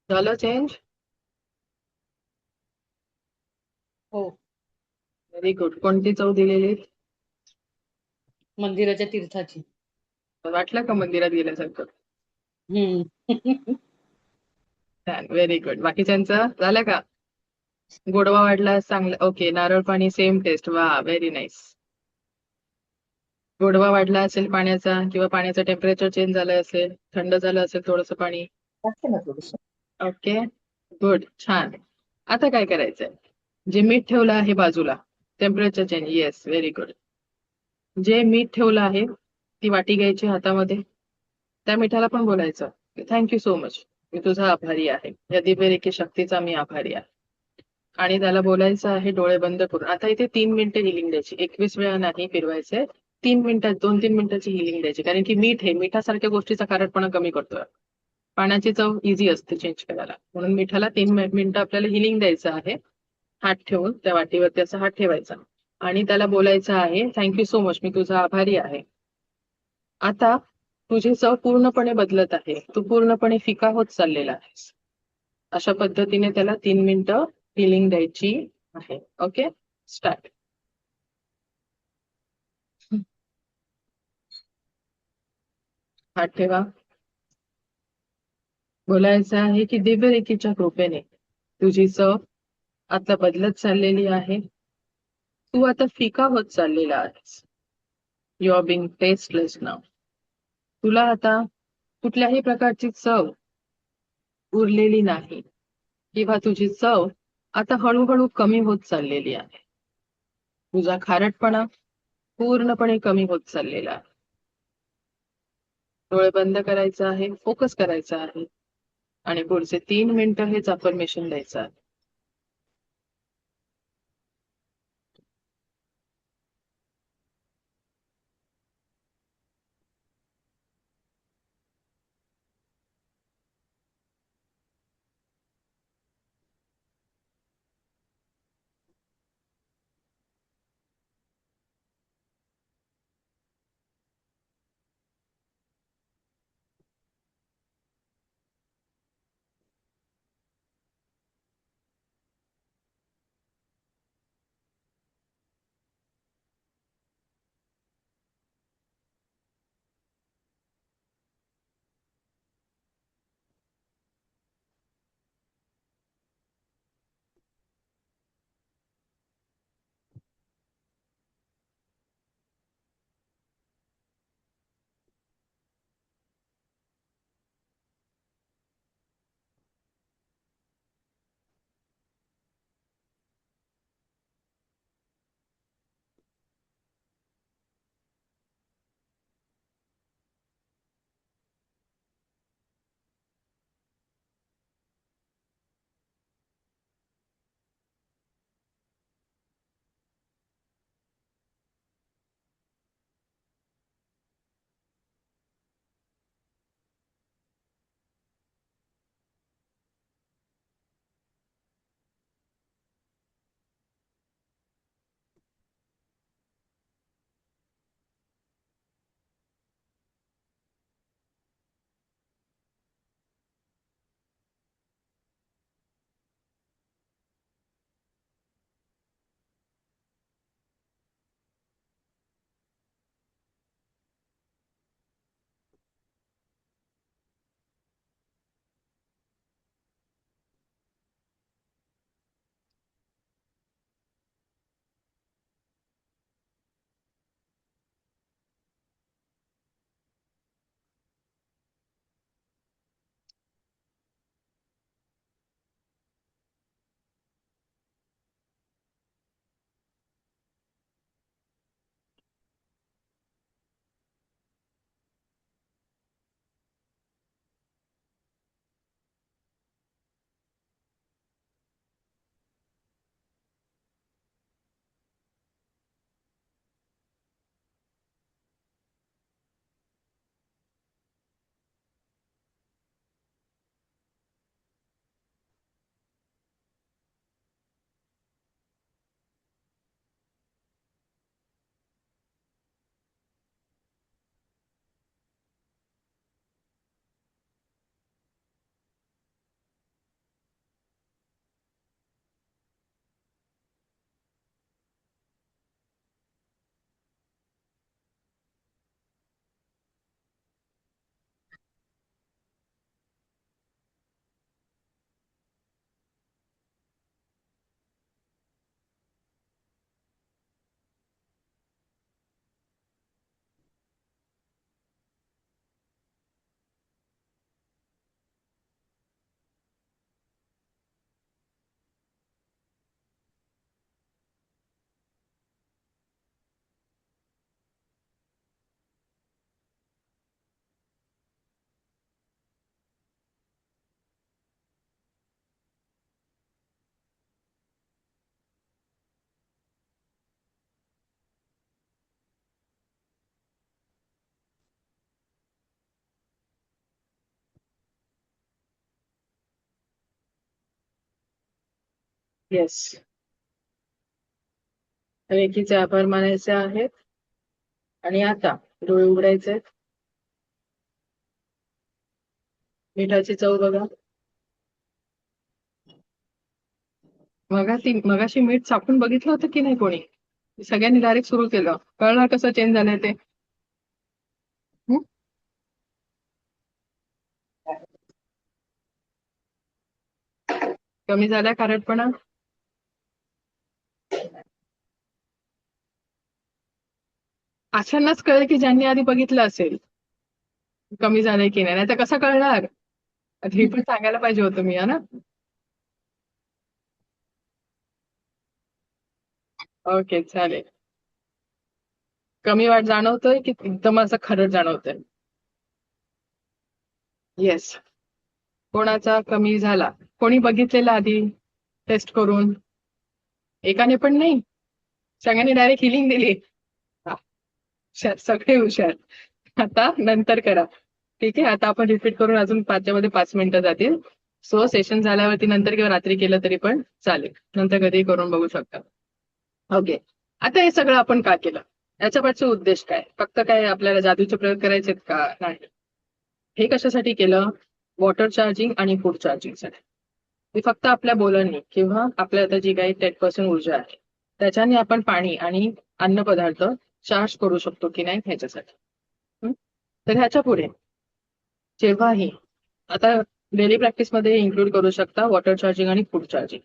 झालं चेंज. हो, व्हेरी गुड. कोणती चव दिलेली? मंदिराच्या तीर्थाची. वाटलं का मंदिरात गेल्यासारखं? हम्म. छान, व्हेरी गुड. बाकीच्यांचं झालं का? गोडवा वाढला, चांगलं. ओके, नारळ पाणी सेम टेस्ट. वा, व्हेरी नाईस. गोडवा वाढला असेल पाण्याचा किंवा पाण्याचं टेम्परेचर चेंज झालं असेल, थंड झालं असेल थोडंसं पाणी. टाकते ना थोडंसं. ओके, गुड, छान. आता काय करायचंय? जे मीठ ठेवलं आहे बाजूला, temperature change. Yes, very good. जे मीठ ठेवलं आहे ती वाटी घ्यायची हातामध्ये. त्या मिठाला पण बोलायचं, थँक्यू सो मच, मी तुझा आभारी आहे. या दिव्य रेखी शक्तीचा मी आभारी आहे. आणि त्याला बोलायचं आहे डोळे बंद करून. आता इथे 3 मिनिटं हिलिंग द्यायची. 21 वेळा नाही फिरवायचंय. 3 मिनिटात, 2-3 मिनिटाची हिलिंग द्यायची. कारण की मीठ हे मिठासारख्या गोष्टीचा खारटपणा कमी करतोय. पाण्याची चव इझी असते चेंज करायला, म्हणून मिठाला 3 मिनिटं आपल्याला हिलिंग द्यायचं आहे. हात ठेवून त्या वाटीवरती असा हात ठेवायचा आणि त्याला बोलायचं आहे, थँक्यू सो मच, मी तुझा आभारी आहे. आता तुझी चव पूर्णपणे बदलत आहे. तू पूर्णपणे फिका होत चाललेला आहेस. अशा पद्धतीने त्याला 3 मिनिटं हिलिंग द्यायची आहे. Okay, start. हात ठेवा. बोलायचं आहे की दिव्यरेखीच्या कृपेने तुझी चव आता बदलत चाललेली आहे. तू आता फिका होत चाललेला आहेस. यू आर बिंग टेस्टलेस नाव. तुला आता कुठल्याही प्रकारची चव उरलेली नाही किंवा तुझी चव आता हळूहळू कमी होत चाललेली आहे. तुझा खारटपणा पूर्णपणे कमी होत चाललेला आहे. डोळे बंद करायचा आहे, फोकस करायचा आहे आणि पुढचे 3 मिनिटं हेच अफर्मेशन द्यायचं आहे. येस, रेखीचे आभार मानायचे आहेत आणि आता डोळे उघडायचे आहेत. मिठाची चव बघा. मगाशी मीठ चापून बघितलं होतं की नाही कोणी? सगळ्यांनी डायरेक्ट सुरू केलं. कळणार कसं चेंज झालंय ते? हं? कमी झालाय खारटपणा? अशांनाच कळेल की ज्यांनी आधी बघितलं असेल कमी झालंय की नाही. नाहीतर कसं कळणार? हे पण सांगायला पाहिजे होतं मी, हा ना? ओके, चालेल. कमी वाट जाणवतोय की एकदम असं खारट जाणवतंय? येस. कोणाचा कमी झाला? कोणी बघितलेला आधी टेस्ट करून? एकाने पण नाही? सगळ्यांनी डायरेक्ट हिलिंग दिली? हा, हुशार, सगळे हुशार. आता नंतर करा. ठीक आहे, आता आपण रिपीट करून अजून 5च्या मध्ये 5 मिनिटं जातील. सो सेशन झाल्यावरती नंतर किंवा रात्री केलं तरी पण चालेल. नंतर कधीही करून बघू शकता. ओके. आता हे सगळं आपण का केलं? याच्या पाठचा उद्देश काय? फक्त काय आपल्याला जादूचे प्रयोग करायचेत का? नाही. हे कशासाठी केलं? वॉटर चार्जिंग आणि फूड चार्जिंगसाठी. हे फक्त आपल्या बोलणी किंवा आपल्या आता जी काही 10% ऊर्जा आहे त्याच्याने आपण पाणी आणि अन्नपदार्थ चार्ज करू शकतो की नाही ह्याच्यासाठी. तर ह्याच्या पुढे जेव्हाही आता डेली प्रॅक्टिसमध्ये इन्क्लूड करू शकता वॉटर चार्जिंग आणि फूड चार्जिंग.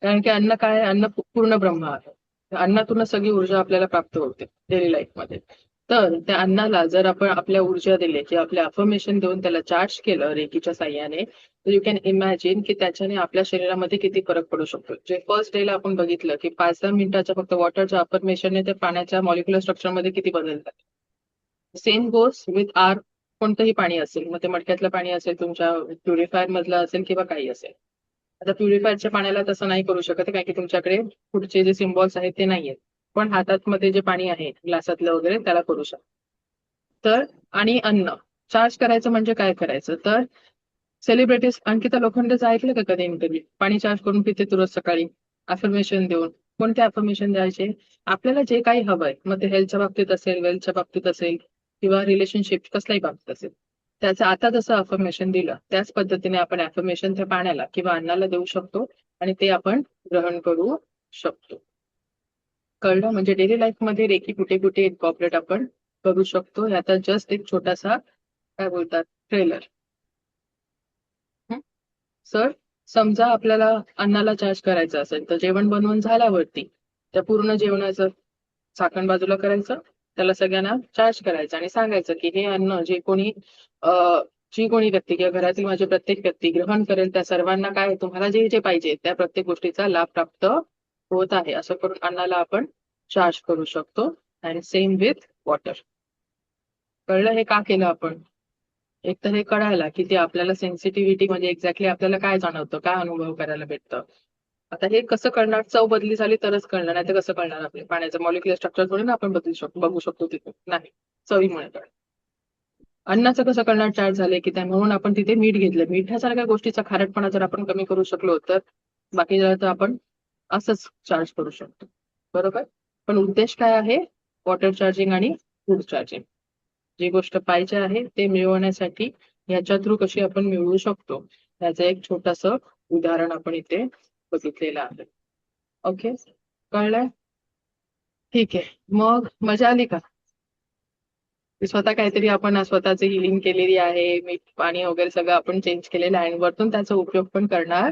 कारण की अन्न काय आहे? अन्न पूर्ण ब्रह्म आहे. अन्नातूनच सगळी ऊर्जा आपल्याला प्राप्त होते डेली लाईफमध्ये. तर त्या अन्नाला जर आपण आपल्या ऊर्जा दिली की आपल्या अफर्मेशन देऊन त्याला चार्ज केलं रेकीच्या साह्याने, तर यू कॅन इमॅजिन की त्याच्याने आपल्या शरीरामध्ये किती फरक पडू शकतो. जे फर्स्ट डेला आपण बघितलं की 5-10 मिनिटाच्या फक्त वॉटरच्या अफर्मेशनने ते पाण्याच्या मॉलिक्युलर स्ट्रक्चरमध्ये किती बदलतात. सेम गोस विथ आर कोणतंही पाणी असेल, मग ते मडक्यातलं पाणी असेल, तुमच्या प्युरिफायर मधलं असेल किंवा काही असेल. आता प्युरिफायरच्या पाण्याला तसं नाही करू शकत कारण की तुमच्याकडे पुढचे जे सिम्बॉल्स आहेत ते नाहीयेत. पण हातात मध्ये जे पाणी आहे ग्लासातलं वगैरे त्याला करू शकतो. तर आणि अन्न चार्ज करायचं म्हणजे काय करायचं? तर सेलिब्रिटीज अंकिता लोखंडेचं ऐकलं का कधी इंटरव्ह्यू? पाणी चार्ज करून पिते तू रोज सकाळी अफर्मेशन देऊन. कोणते अफर्मेशन द्यायचे? आपल्याला जे काही हवंय, मग ते हेल्थच्या बाबतीत असेल, वेल्थच्या बाबतीत असेल किंवा रिलेशनशिप कसल्याही बाबतीत असेल, त्याचं आता जसं अफर्मेशन दिलं त्याच पद्धतीने आपण अफर्मेशन त्या पाण्याला किंवा अन्नाला देऊ शकतो आणि ते आपण ग्रहण करू शकतो. कळलं? म्हणजे डेली लाईफ मध्ये रेकी कुठे कुठे इनकॉर्पोरेट आपण करू शकतो. याचा जस्ट एक छोटासा काय बोलतात ट्रेलर. सर, समजा आपल्याला अन्नाला चार्ज करायचं असेल तर जेवण बनवून झाल्यावरती त्या पूर्ण जेवणाचं झाकण बाजूला करायचं, त्याला सगळ्यांना चार्ज करायचं आणि सांगायचं की हे अन्न जी कोणी व्यक्ती किंवा घरातील माझी प्रत्येक व्यक्ती ग्रहण करेल त्या सर्वांना काय तुम्हाला जे जे पाहिजे त्या प्रत्येक गोष्टीचा लाभ प्राप्त होत आहे. असं करून अन्नाला आपण चार्ज करू शकतो. आणि सेम विथ वॉटर. कळलं हे का केलं आपण? एक तर हे कळायला की ते आपल्याला सेन्सिटिव्हिटी म्हणजे एक्झॅक्टली आपल्याला काय जाणवतं, काय अनुभव करायला भेटतं. आता हे कसं कळणार? चव बदली झाली तरच कळणार, नाही तर कसं कळणार? आपल्या पाण्याचं मॉलिक्युलर स्ट्रक्चर थोडी ना आपण बघू शकतो तिथे. नाही, चवीमुळे कळणार. अन्नाचं कसं कळणार चार्ज झाले की काय? म्हणून आपण तिथे मीठ घेतलं. मिठासारख्या गोष्टीचा खारटपणा जर आपण कमी करू शकलो तर बाकी तर आपण असंच चार्ज करू शकतो. बरोबर? पण उद्देश काय आहे? वॉटर चार्जिंग आणि फूड चार्जिंग. जी गोष्ट पाहिजे आहे ते मिळवण्यासाठी याच्या थ्रू कशी आपण मिळवू शकतो याचं एक छोटस उदाहरण आपण इथे बघितलेलं आहे. ओके, कळलंय? ठीक आहे, मग मजा आली का? स्वतः काहीतरी आपण स्वतःची हिलिंग केलेली आहे, मीठ पाणी वगैरे सगळं आपण चेंज केलेलं आहे आणि वरतून त्याचा उपयोग पण करणार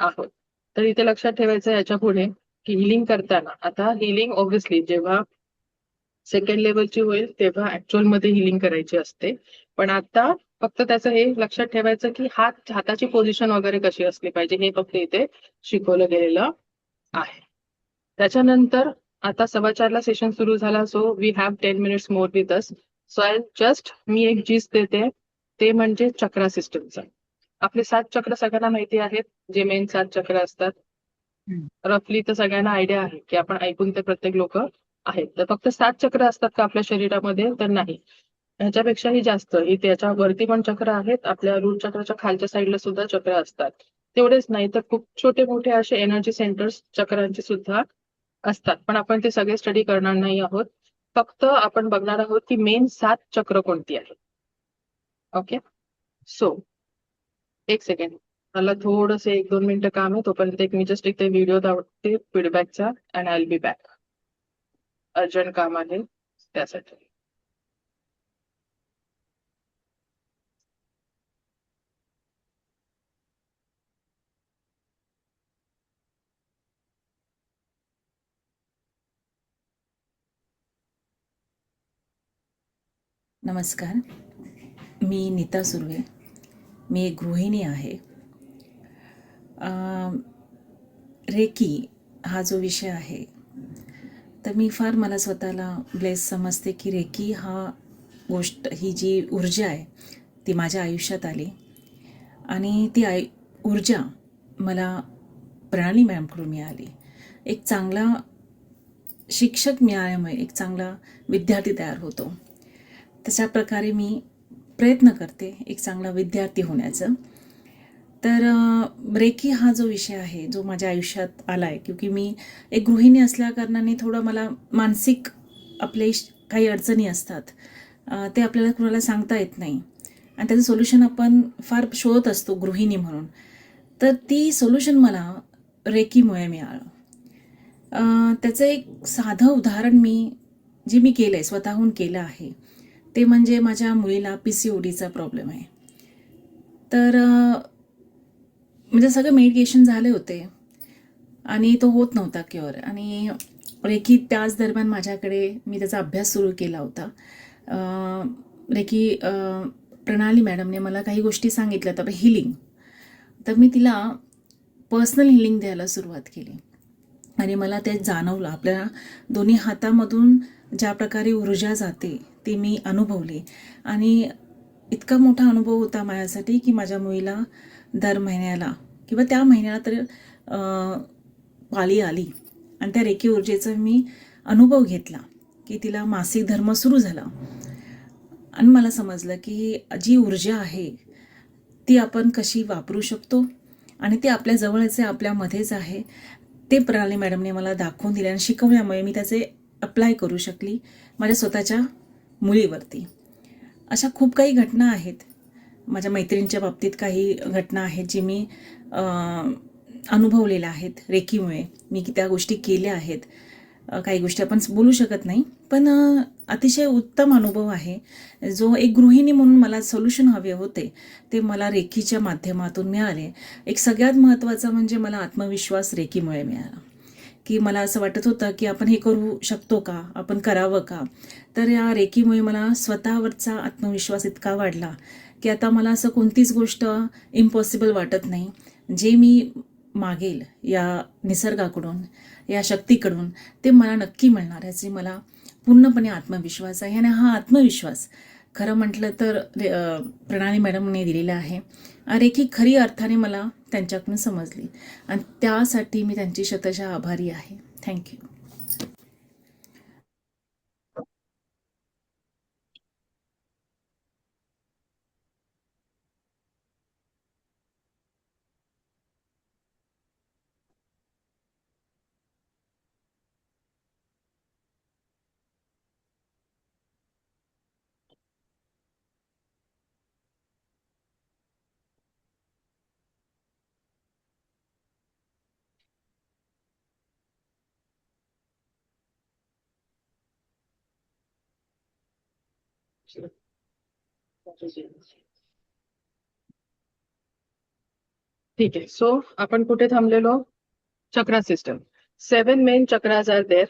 आहोत. तर इथे लक्षात ठेवायचं याच्या पुढे की हिलिंग करताना आता हिलिंग ऑब्व्हियसली जेव्हा सेकंड लेवलची होईल तेव्हा ऍक्च्युअल मध्ये हिलिंग करायची असते. पण आता फक्त त्याचं हे लक्षात ठेवायचं की हाताची पोझिशन वगैरे कशी असली पाहिजे हे फक्त इथे शिकवलं गेलेलं आहे. त्याच्यानंतर आता 4:15ला सेशन सुरू झाला. So we have 10 minutes more with us. So I just मी एक जिस्ट देते ते म्हणजे चक्रा सिस्टमचं. आपले 7 चक्र सगळ्यांना माहिती आहेत, जे मेन 7 चक्र असतात. रफली तर सगळ्यांना आयडिया आहे की आपण ऐकून ते प्रत्येक लोक आहेत. तर फक्त 7 चक्र असतात का आपल्या शरीरामध्ये? तर नाही, ह्याच्यापेक्षाही जास्त. त्याच्या वरती पण चक्र आहेत, आपल्या रूट चक्राच्या खालच्या साईडला सुद्धा चक्र असतात. तेवढेच नाही तर खूप छोटे मोठे असे एनर्जी सेंटर्स चक्रांचे सुद्धा असतात. पण आपण ते सगळे स्टडी करणार नाही आहोत. फक्त आपण बघणार आहोत की मेन 7 चक्र कोणती आहेत. ओके, सो एक सेकंड. मला थोडंसं 1-2 मिनिटं काम आहे, तोपर्यंत मी जस्ट एक व्हिडिओ दाखवते फीडबॅकचा and I will be back. Urgent काम आहे त्यासाठी. नमस्कार, मी नीता सुर्वे. मी एक गृहिणी आहे. रेकी हा जो विषय आहे, तर मी फार मला स्वतःला ब्लेस समजते की रेकी ही जी ऊर्जा आहे ती माझ्या आयुष्यात आली आणि ती ऊर्जा मला प्रणाली मॅमकडून मिळाली. एक चांगला शिक्षक मिळाल्यामुळे एक चांगला विद्यार्थी तयार होतो. तशा प्रकारे मी प्रयत्न करते एक चांगला विद्यार्थी होण्याचं. तर रेकी हा जो विषय आहे जो माझ्या आयुष्यात आला आहे, क्योंकि मी एक गृहिणी असल्याकारणाने थोडं मला मानसिक आपले काही अडचणी असतात, ते आपल्याला कुणाला सांगता येत नाही आणि त्याचं सोल्युशन आपण फार शोधत असतो गृहिणी म्हणून. तर ती सोल्युशन मला रेकीमुळे मिळालं. त्याचं एक साधं उदाहरण मी केलं आहे, स्वतःहून केलं आहे, ते म्हणजे माझ्या मुलीला PCODचा प्रॉब्लेम आहे. तर म्हणजे सगळं मेडिकेशन झाले होते आणि तो होत नव्हता क्युअर. आणि रेकी त्याच दरम्यान मी त्याचा अभ्यास सुरू केला होता. रेकी प्रणाली मॅडमने मला काही गोष्टी सांगितल्या तर हिलिंग. तर मी तिला पर्सनल हिलिंग द्यायला सुरुवात केली आणि मला ते जाणवलं. आपल्या दोन्ही हातामधून ज्या प्रकारे ऊर्जा जाते ती मी अनुभवली आणि इतका मोठा अनुभव होता माझ्यासाठी की माझ्या मुलीला दर महिन्याला किंवा त्या महिन्याला तर पाळी आली आणि त्या रेकी ऊर्जेचा मी अनुभव घेतला की तिला मासिक धर्म सुरू झाला आणि मला समजलं की जी ऊर्जा आहे ती आपण कशी वापरू शकतो आणि ती आपल्या जवळच आहे, आपल्यामध्येच आहे. ते प्रणाली मॅडमने मला दाखवून दिले आणि शिकवल्यामुळे मी त्याचे अप्लाय करू शकली माझ्या स्वतःच्या मुलीवरती. अशा खूप काही घटना आहेत. माझ्या मैत्रिणींच्या बाबतीत काही घटना आहेत जी मी अनुभवलेल्या आहेत रेकीमुळे. मी त्या गोष्टी केल्या आहेत. काही गोष्टी आपण बोलू शकत नाही, पण अतिशय उत्तम अनुभव आहे जो एक गृहिणी म्हणून मला सोल्युशन हवे होते ते मला रेकीच्या माध्यमातून मिळाले. एक सगळ्यात महत्त्वाचं म्हणजे मला आत्मविश्वास रेकीमुळे मिळाला की मला असं वाटत होतं की आपण हे करू शकतो का, आपण करावं का. तर या रेकीमुळे मला स्वतःवरचा आत्मविश्वास इतका वाढला की आता मला असं कोणतीच गोष्ट इम्पॉसिबल वाटत नाही. जे मी मागेल या निसर्गाकडून, या शक्तीकडून, ते मला नक्की मिळणार याचे मला पूर्णपणे आत्मविश्वास आहे. आणि हा आत्मविश्वास खरं म्हटलं तर प्रणाली मॅडमने दिलेला आहे. रेकी खरी अर्थाने मला त्यांच्याकडून समजली आणि त्यासाठी मी त्यांची शतशः आभारी आहे. थँक्यू. ठीक आहे. सो आपण कुठे थांबलेलो? Chakra system. 7 main chakras are there.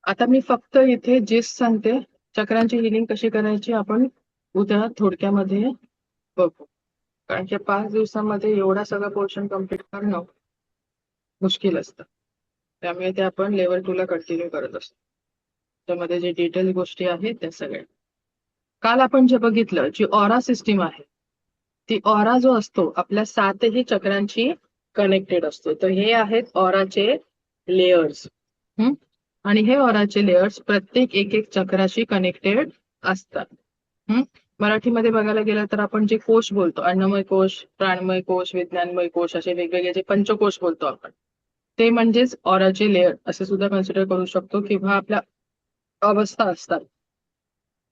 आता मी फक्त इथे जिस्ट सांगते. चक्रांची हिलिंग कशी करायची आपण उद्या थोडक्यामध्ये बघू, कारण की 5 दिवसामध्ये एवढा सगळा पोर्शन कम्प्लीट करणं मुश्किल असतं. त्यामुळे ते आपण लेवल 2 ला कंटिन्यू करत असतो. त्यामध्ये जे डिटेल गोष्टी आहेत त्या सगळ्या काल आपण जे बघितलं, जी ऑरा सिस्टीम आहे ती ऑरा जो असतो आपल्या 7ही चक्रांची कनेक्टेड असतो. तर हे आहेत ऑराचे लेयर्स. आणि हे ऑराचे लेयर्स प्रत्येक एक चक्राशी कनेक्टेड असतात. मराठीमध्ये बघायला गेलं तर आपण जे कोश बोलतो, अन्नमय कोश, प्राणमय कोश, विज्ञानमय कोश, असे वेगवेगळे जे पंचकोश बोलतो आपण, ते म्हणजेच ऑराचे लेयर असे सुद्धा कन्सिडर करू शकतो. किंवा आपल्या अवस्था असतात,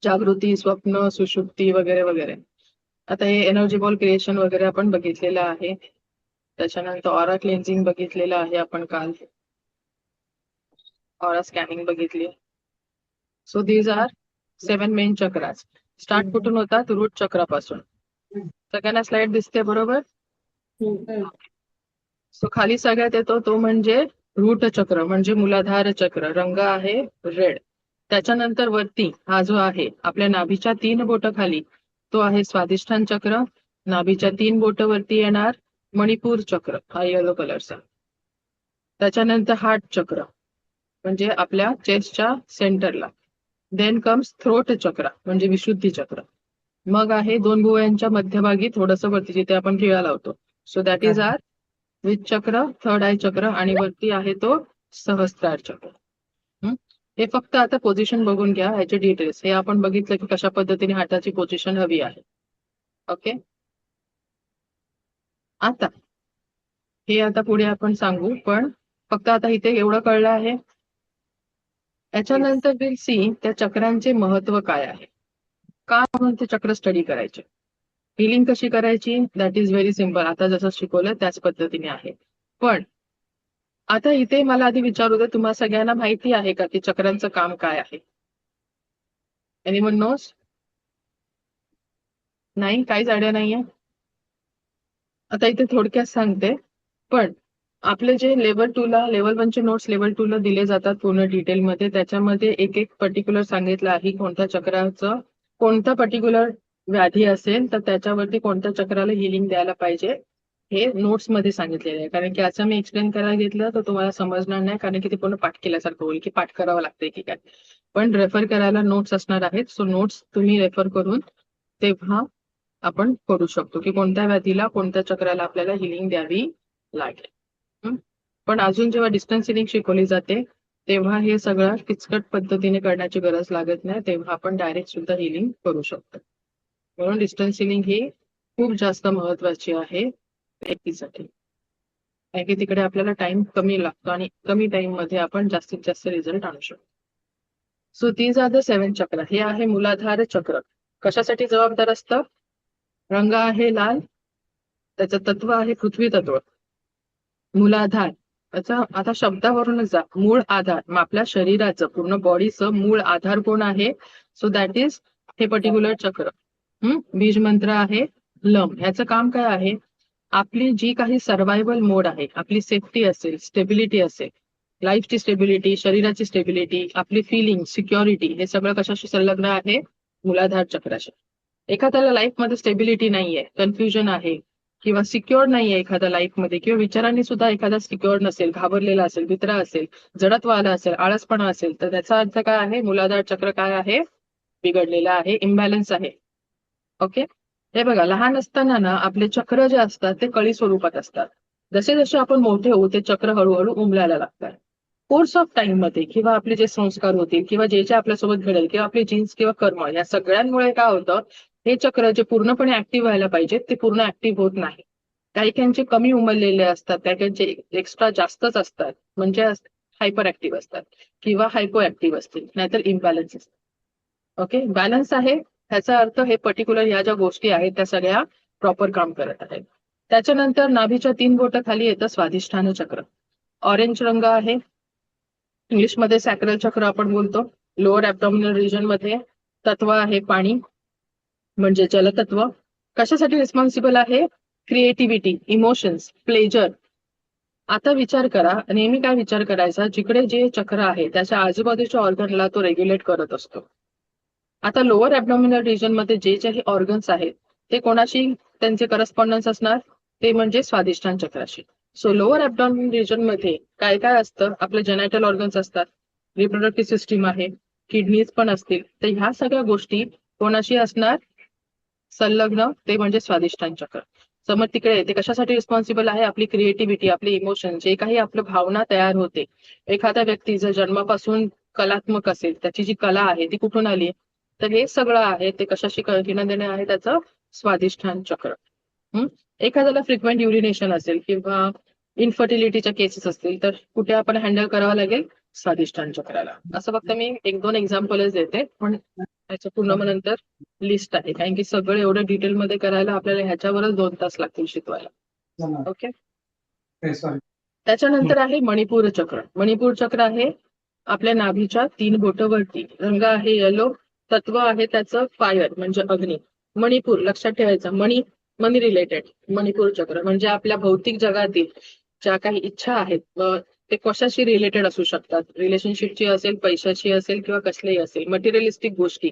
जागृती, स्वप्न, सुषुप्ती वगैरे वगैरे. आता हे एनर्जी बॉल क्रिएशन वगैरे आपण बघितलेलं आहे. त्याच्यानंतर ऑरा क्लेन्झिंग बघितलेलं आहे आपण काल. ऑरा स्कॅनिंग बघितली. So these are 7 main chakras. Start कुठून होतात? रूट चक्रापासून. सगळ्यांना स्लाइड दिसते बरोबर? सो खाली सगळ्यात येतो तो म्हणजे रूट चक्र, म्हणजे मूलाधार चक्र. रंग आहे रेड. त्याच्यानंतर वरती हा जो आहे आपल्या नाभीच्या 3 बोट खाली, तो आहे स्वादिष्ठान चक्र. नाभीच्या 3 बोट वरती येणार मणिपूर चक्र, हा येलो कलरचा. त्याच्यानंतर हार्ट चक्र, म्हणजे आपल्या चेस्टच्या सेंटरला. देन कम्स थ्रोट चक्र, म्हणजे विशुद्धी चक्र. मग आहे 2 भुवयांच्या मध्यभागी थोडंसं वरती, जिथे आपण टिळा लावतो. So that is are which chakra, third eye chakra. आणि वरती आहे तो सहस्त्रार चक्र. हे फक्त आता पोझिशन बघून घ्या, ह्याचे डिटेल्स हे आपण बघितलं की कशा पद्धतीने हाताची पोझिशन हवी आहे. ओके, आता हे आता पुढे आपण सांगू, पण फक्त आता इथे एवढं कळलं आहे. याच्यानंतर विल सी त्या चक्रांचे महत्व काय आहे, का म्हणून ते चक्र स्टडी करायचे. हिलिंग कशी करायची, दॅट इज व्हेरी सिम्पल. आता जसं शिकवलं त्याच पद्धतीने आहे. पण आता इथे मला आधी विचारू दे, तुम्हाला सगळ्यांना माहिती आहे का की चक्रांचं काम काय आहे? Anyone knows? नाही, काहीच आयडिया नाहीये. आता इथे थोडक्यात सांगते, पण आपले जे लेवल 2 ला, लेवल 1 चे नोट्स लेवल 2 ला दिले जातात पूर्ण डिटेलमध्ये. त्याच्यामध्ये एक एक पर्टिक्युलर सांगितलं आहे कोणत्या चक्राचं, कोणता पर्टिक्युलर व्याधी असेल तर त्याच्यावरती कोणत्या चक्राला हिलिंग द्यायला पाहिजे, हे नोट्स मध्ये सांगितलेलं आहे. कारण की असं मी एक्सप्लेन करायला घेतलं तर तुम्हाला समजणार नाही, कारण की ते पूर्ण पाठ केल्यासारखं होईल, की पाठ करावं लागतंय की काय. पण रेफर करायला नोट्स असणार आहेत. सो नोट्स तुम्ही रेफर करून तेव्हा आपण करू शकतो की कोणत्या व्याधीला कोणत्या चक्राला आपल्याला हिलिंग द्यावी लागेल. पण अजून जेव्हा डिस्टन्स हिलिंग शिकवली जाते तेव्हा हे सगळं किचकट पद्धतीने करण्याची गरज लागत नाही. तेव्हा आपण डायरेक्ट सुद्धा हिलिंग करू शकतो. म्हणून डिस्टन्स हिलिंग ही खूप जास्त महत्वाची आहे व्यक्तीसाठी, कारण की तिकडे आपल्याला टाइम कमी लागतो आणि कमी टाइम मध्ये आपण जास्तीत जास्त रिझल्ट आणू शकतो. सो दीज आर द 7 चक्र. हे आहे मूलाधार चक्र. कशासाठी जबाबदार असतं? रंग आहे लाल, त्याचं तत्व आहे पृथ्वी तत्व. मूलाधार, त्याचा आता शब्दावरूनच जा, मूळ आधार. मग आपल्या शरीराचं पूर्ण बॉडीचं मूळ आधार कोण आहे? सो दॅट इज हे पर्टिक्युलर चक्र. बीज मंत्र आहे लम. ह्याचं काम काय आहे? आपली जी काही सर्व्हायवल मोड आहे, आपली सेफ्टी असेल, स्टेबिलिटी असेल, लाईफची स्टेबिलिटी, शरीराची स्टेबिलिटी, आपली फिलिंग, सिक्युरिटी, हे सगळं कशाशी संलग्न आहे? मूलाधार चक्राशी. एखाद्याला लाईफमध्ये स्टेबिलिटी नाहीये, कन्फ्युजन आहे किंवा सिक्युअर नाहीये एखाद्या लाईफमध्ये, किंवा विचारांनी सुद्धा एखादा सिक्युअर नसेल, घाबरलेला असेल, भित्रा असेल, जडत्व आला असेल, आळसपणा असेल, तर त्याचा अर्थ काय आहे? मूलाधार चक्र काय आहे? बिघडलेला आहे, इम्बॅलन्स आहे. ओके, हे बघा, लहान असताना ना आपले चक्र जे असतात ते कळी स्वरूपात असतात. जसे जसे आपण मोठे होऊ ते चक्र हळूहळू उमलायला लागतात. कोर्स ऑफ टाइम मध्ये किंवा आपले जे संस्कार होतील किंवा जे जे आपल्यासोबत घडेल किंवा आपले जीन्स किंवा कर्म, या सगळ्यांमुळे काय होतं, हे चक्र जे पूर्णपणे ऍक्टिव्ह व्हायला पाहिजे ते पूर्ण ऍक्टिव्ह होत नाही. काही काहींचे कमी उमललेले असतात, काही काहींचे एक्स्ट्रा जास्तच असतात, म्हणजे हायपर ऍक्टिव्ह असतात किंवा हायपो ऍक्टिव्ह असतील, नाहीतर इम्बॅलन्स असतात. ओके, बॅलन्स आहे ह्याचा अर्थ हे पर्टिक्युलर ह्या ज्या गोष्टी आहेत त्या सगळ्या प्रॉपर काम करत आहेत. त्याच्यानंतर नाभीच्या 3 बोट खाली येतं स्वाधिष्ठान चक्र. ऑरेंज रंग आहे, इंग्लिशमध्ये सॅक्रल चक्र आपण बोलतो. लोअर ऍब्डॉमिनल रिजन मध्ये तत्व आहे पाणी, म्हणजे जलतत्व. कशासाठी रिस्पॉन्सिबल आहे? Creativity, emotions, pleasure. आता विचार करा, नेहमी काय विचार करायचा, जिकडे जे चक्र आहे त्याच्या आजूबाजूच्या ऑर्गनला तो रेग्युलेट करत असतो. आता लोअर ऍब्डॉमिनल रिजन मध्ये जे जे ऑर्गन्स आहेत ते कोणाशी त्यांचे करस्पॉन्डन्स असणार? ते म्हणजे स्वाधिष्ठान चक्राशी. सो लोअर ऍब्डॉमिनल रिजन मध्ये काय काय असतं? आपले जेनायटल ऑर्गन्स असतात, रिप्रोडक्टिव्ह सिस्टीम आहे, किडनीज पण असतील. तर ह्या सगळ्या गोष्टी कोणाशी असणार? संलग्न, ते म्हणजे स्वाधिष्ठान चक्र. तर मग तिकडे ते कशासाठी रिस्पॉन्सिबल आहे? आपली क्रिएटिव्हिटी, आपले इमोशन, जे काही आपलं भावना तयार होते. एखाद्या व्यक्ती जर जन्मापासून कलात्मक असेल, त्याची जी कला आहे ती कुठून आली? तर हे सगळं आहे ते कशाशी घेणं देणं आहे? त्याचं स्वाधिष्ठान चक्र. एखाद्याला फ्रिक्वेंट युरिनेशन असेल किंवा इन्फर्टिलिटीच्या केसेस असतील तर कुठे आपण हँडल करावं लागेल? स्वाधिष्ठान चक्राला. असं फक्त मी 1-2 एक्झाम्पलच देते, पण याचं पूर्ण मग नंतर लिस्ट आहे, कारण की सगळं एवढं डिटेलमध्ये करायला आपल्याला ह्याच्यावरच 2 तास लागतील शिकवायला. ओके. त्याच्यानंतर आहे मणिपूर चक्र. मणिपूर चक्र आहे आपल्या नाभीच्या 3 बोटावरती. रंग आहे येलो. तत्व आहे त्याचं फायर म्हणजे अग्नी. मणिपूर लक्षात ठेवायचं. मनी रिलेटेड. मणिपूर चक्र म्हणजे आपल्या भौतिक जगातील ज्या काही इच्छा आहेत ते कशाशी रिलेटेड असू शकतात. रिलेशनशिपची असेल, पैशाची असेल किंवा कसलेही असेल. मटेरियलिस्टिक गोष्टी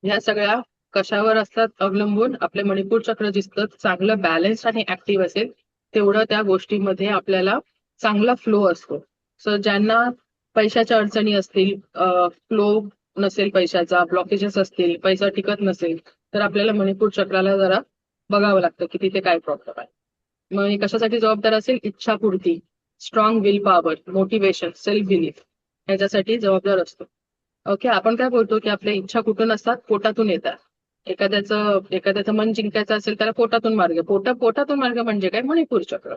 ह्या सगळ्या कशावर असतात अवलंबून आपले मणिपूर चक्र जितकं चांगलं बॅलन्स आणि ऍक्टिव्ह असेल तेवढं त्या गोष्टीमध्ये आपल्याला चांगला फ्लो असतो. सो ज्यांना पैशाच्या अडचणी असतील, फ्लो नसेल पैशाचा, ब्लॉकेजेस असतील, पैसा टिकत नसेल, तर आपल्याला मणिपूर चक्राला जरा बघावं लागतं की तिथे काय प्रॉब्लेम आहे. मग हे कशासाठी जबाबदार असेल? इच्छापूर्ती, strong will power, motivation, self belief ह्याच्यासाठी जबाबदार असतो. ओके. आपण काय बोलतो की आपल्या इच्छा कुठून असतात? पोटातून येतात. एखाद्याचं मन जिंकायचं असेल त्याला पोटातून मार्ग. पोटातून मार्ग म्हणजे काय? मणिपूर चक्र.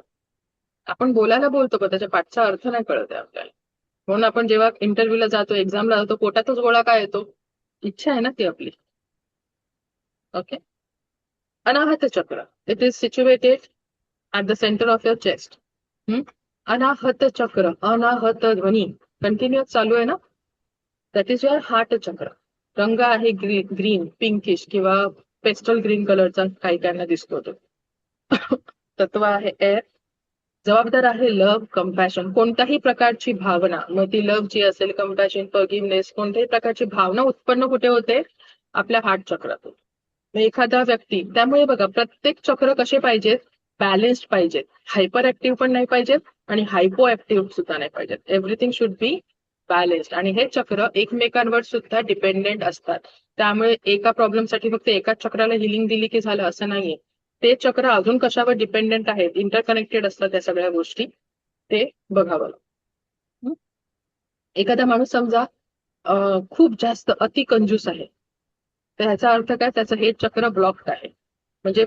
आपण बोलायला बोलतो पण त्याच्या पाठचा अर्थ नाही कळत आहे आपल्याला. म्हणून आपण जेव्हा इंटरव्ह्यूला जातो, एक्झामला जातो, पोटातच गोळा काय येतो? इच्छा आहे ना ती आपली. ओके. अनाहत चक्र. It is situated at the centre of your chest. Anahata चक्र, अनाहत ध्वनी कंटिन्युअस चालू आहे ना, दॅट इज युअर हार्ट चक्र. रंग आहे ग्रीन, पिंकिश किंवा पेस्टल ग्रीन कलरचा काही काहींना दिसतो तो. तत्व आहे एअर. जबाबदार आहे लव्ह, कंपॅशन. कोणत्याही प्रकारची भावना, मग ती लव्हची असेल, कंपॅशन, फॉरगिव्हनेस, कोणत्याही प्रकारची भावना उत्पन्न कुठे होते? आपल्या हार्ट चक्रातून. मग एखादा व्यक्ती, त्यामुळे बघा प्रत्येक चक्र कसे पाहिजेत? बॅलेन्स्ड पाहिजेत. हायपर ऍक्टिव्ह पण नाही पाहिजेत आणि हायपो ऍक्टिव्ह सुद्धा नाही पाहिजेत. Everything should be balanced. आणि हे चक्र एकमेकांवर सुद्धा डिपेंडेंट असतात. त्यामुळे एका प्रॉब्लेमसाठी फक्त एकाच चक्राला हिलिंग दिली की झालं असं नाहीये. ते चक्र अजून कशावर डिपेंडेंट आहेत, इंटरकनेक्टेड असतात त्या सगळ्या गोष्टी, ते बघावं. एखादा माणूस समजा खूप जास्त अति कंजूस आहे, तर ह्याचा अर्थ काय? त्याचं हे चक्र ब्लॉक्ड आहे. म्हणजे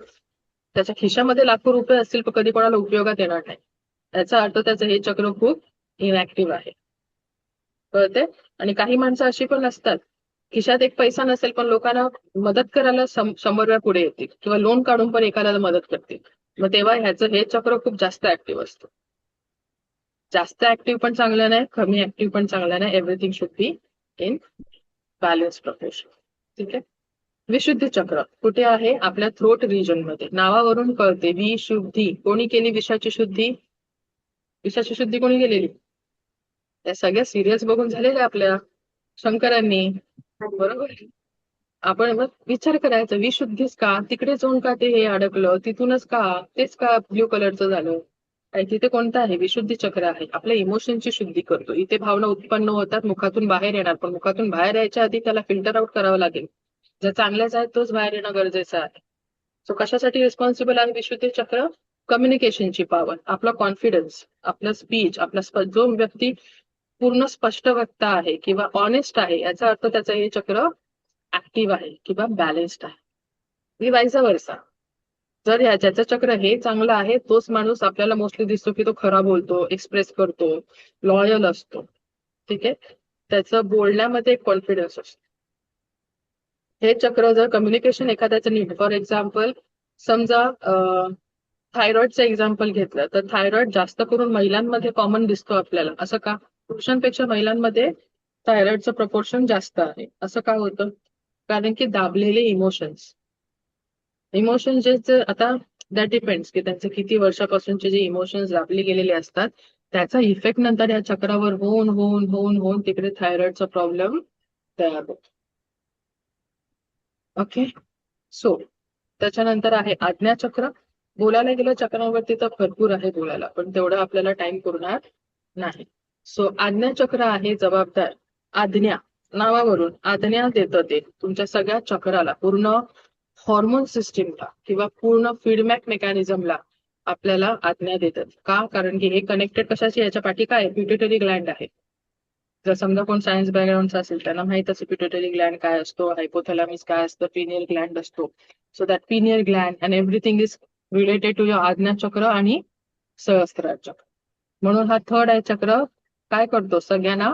त्याच्या खिशामध्ये लाखो रुपये असतील पण कधी कोणाला उपयोगात येणार नाही. याचा अर्थ त्याचं हे चक्र खूप इनॅक्टिव्ह आहे. कळते? आणि काही माणसं अशी पण असतात, खिशात एक पैसा नसेल पण लोकांना मदत करायला 100 वेळा पुढे येतील किंवा लोन काढून पण एखाद्याला मदत करतील. मग तेव्हा ह्याचं हे चक्र खूप जास्त ऍक्टिव्ह असतं. जास्त ऍक्टिव्ह पण चांगलं नाही, कमी ऍक्टिव्ह पण चांगलं नाही. Everything should be in balance proportion. ठीक आहे. विशुद्धी चक्र कुठे आहे? आपल्या थ्रोट रिजन मध्ये. नावावरून कळते. विशुद्धी. कोणी केली विषाची शुद्धी? विषाची शुद्धी कोणी केलेली? त्या सगळ्या सिरियल्स बघून झालेल्या आपल्या शंकरांनी. बरोबर. आपण मग विचार करायचा, विशुद्धीच का? तिकडे जाऊन का ते हे अडकलं? तिथूनच का? तेच का ब्ल्यू कलरचं झालं? आणि तिथे कोणतं आहे? विशुद्धी चक्र आहे. आपल्या इमोशनची शुद्धी करतो. इथे भावना उत्पन्न होतात, मुखातून बाहेर येणार, पण मुखातून बाहेर यायच्या आधी त्याला फिल्टर आउट करावं लागेल. जर चांगल्याच आहेत तोच बाहेर येणं गरजेचं आहे. सो कशासाठी रिस्पॉन्सिबल आहे विशुद्धी चक्र? कम्युनिकेशनची पॉवर, आपला कॉन्फिडन्स, आपलं स्पीच, जो व्यक्ती पूर्ण स्पष्ट वक्ता आहे किंवा ऑनेस्ट आहे, याचा अर्थ त्याचं हे चक्र ऍक्टिव्ह आहे किंवा बॅलेन्स्ड आहे. वाईस वर्सा. जर ज्याचं चक्र हे चांगलं आहे तोच माणूस आपल्याला मोस्टली दिसतो की तो खरा बोलतो, एक्सप्रेस करतो, लॉयल असतो. ठीक आहे. त्याचं बोलण्यामध्ये कॉन्फिडन्स असतो. हे चक्र जर कम्युनिकेशन एखाद्याचं नीट, फॉर एक्झाम्पल समजा थायरॉइडचं एक्झाम्पल घेतलं तर थायरॉइड जास्त करून महिलांमध्ये कॉमन दिसतो आपल्याला. असं का? पुरुषांपेक्षा महिलांमध्ये थायरॉइडचं प्रपोर्शन जास्त आहे. असं का होतं? कारण की दाबलेले इमोशन्स जे आता दॅट डिपेंड्स की त्यांचे किती वर्षापासूनचे जे इमोशन्स दाबले गेलेले असतात त्याचा इफेक्ट नंतर या चक्रावर होऊन तिकडे थायरॉइडचा प्रॉब्लेम तयार होतो. ओके. सो त्याच्यानंतर आहे आज्ञाचक्र. बोलायला गेलं चक्रावरती तर भरपूर आहे बोलायला, पण तेवढं आपल्याला टाइम पुरणार नाही. सो आज्ञाचक्र आहे जबाबदार. आज्ञा, नावावरून आज्ञा देतं ते तुमच्या सगळ्या चक्राला, पूर्ण हॉर्मोन सिस्टीमला किंवा पूर्ण फीडबॅक मेकॅनिझमला आपल्याला आज्ञा देतात. का? कारण की हे कनेक्टेड कशाशी? याच्या पाठी काय? पिट्युटरी ग्लँड आहे. जर समजा कोण सायन्स बॅकग्राऊंडचा असेल त्यांना माहित असेल पिट्युटरी ग्लँड काय असतो, हायपोथॅलॅमिस काय असतं, पिनियल ग्लँड असतो. So that pineal gland and everything is related to your Ajna chakra आणि सहस्त्रार चक्र. म्हणून हा थर्ड आहे चक्र. काय करतो? सगळ्यांना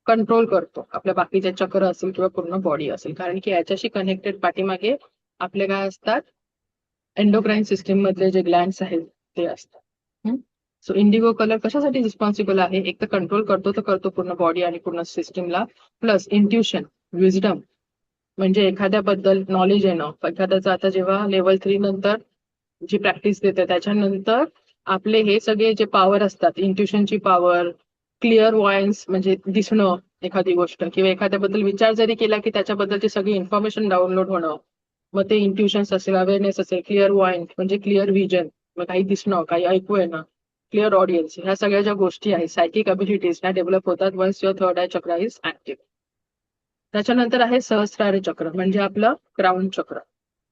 कंट्रोल करतो आपल्या बाकीचे चक्र असेल किंवा पूर्ण बॉडी असेल, कारण की याच्याशी कनेक्टेड पाठीमागे आपले काय असतात, एंडोक्राईन सिस्टीम मधले जे ग्लँड्स आहेत ते असतात. सो इंडिगो कलर कशासाठी रिस्पॉन्सिबल आहे, एक तर कंट्रोल करतो पूर्ण बॉडी आणि पूर्ण सिस्टीमला, प्लस इंट्युशन, विजडम, म्हणजे एखाद्याबद्दल नॉलेज येणं. एखाद्याचं आता जेव्हा लेवल 3 नंतर जी प्रॅक्टिस देते त्याच्यानंतर आपले हे सगळे जे पॉवर असतात, इंट्युशनची पॉवर, क्लिअर वॉयन्स म्हणजे दिसणं एखादी गोष्ट, किंवा एखाद्याबद्दल विचार जरी केला की त्याच्याबद्दलची सगळी इन्फॉर्मेशन डाउनलोड होणं, मग ते इंट्युशन्स असेल, अवेअरनेस असेल, क्लिअर वॉयन्स म्हणजे क्लिअर विजन, मग काही दिसणं, काही ऐकू येणं, क्लिअर ऑडियन्स, ह्या सगळ्या ज्या गोष्टी आहेत सायकिक अबिलिटीज ह्या डेव्हलप होतात वन्स युअर थर्ड आय चक्र इज ऍक्टिव्ह. त्याच्यानंतर आहे सहस्रार चक्र, म्हणजे आपलं क्राऊन चक्र.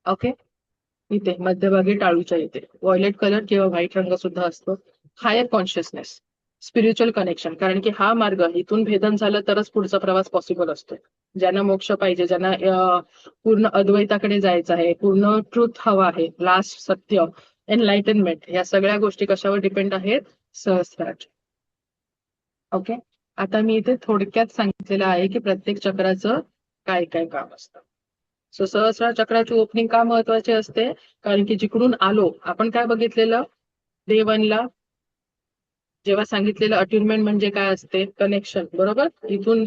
ओके, इथे मध्यभागी टाळूच्या इथे व्हायलेट कलर किंवा व्हाईट रंग सुद्धा असतो. हायर कॉन्शियसनेस, स्पिरिच्युअल कनेक्शन, कारण की हा मार्ग इथून भेदन झालं तरच पुढचा प्रवास पॉसिबल असतो. ज्यांना मोक्ष पाहिजे, ज्यांना पूर्ण अद्वैताकडे जायचं आहे, पूर्ण ट्रुथ हवा आहे, लास्ट सत्य, एनलाइटनमेंट, या सगळ्या गोष्टी कशावर डिपेंड आहेत, सहस्रार. ओके, आता मी इथे थोडक्यात सांगितलेलं आहे की प्रत्येक चक्राचं काय काय काम असतं. सो सहस्रार चक्राची ओपनिंग का महत्वाची असते, कारण की जिकडून आलो आपण काय बघितलेलं, डे 1 ला जेव्हा सांगितलेलं अट्युनमेंट म्हणजे काय असते, कनेक्शन, बरोबर. इथून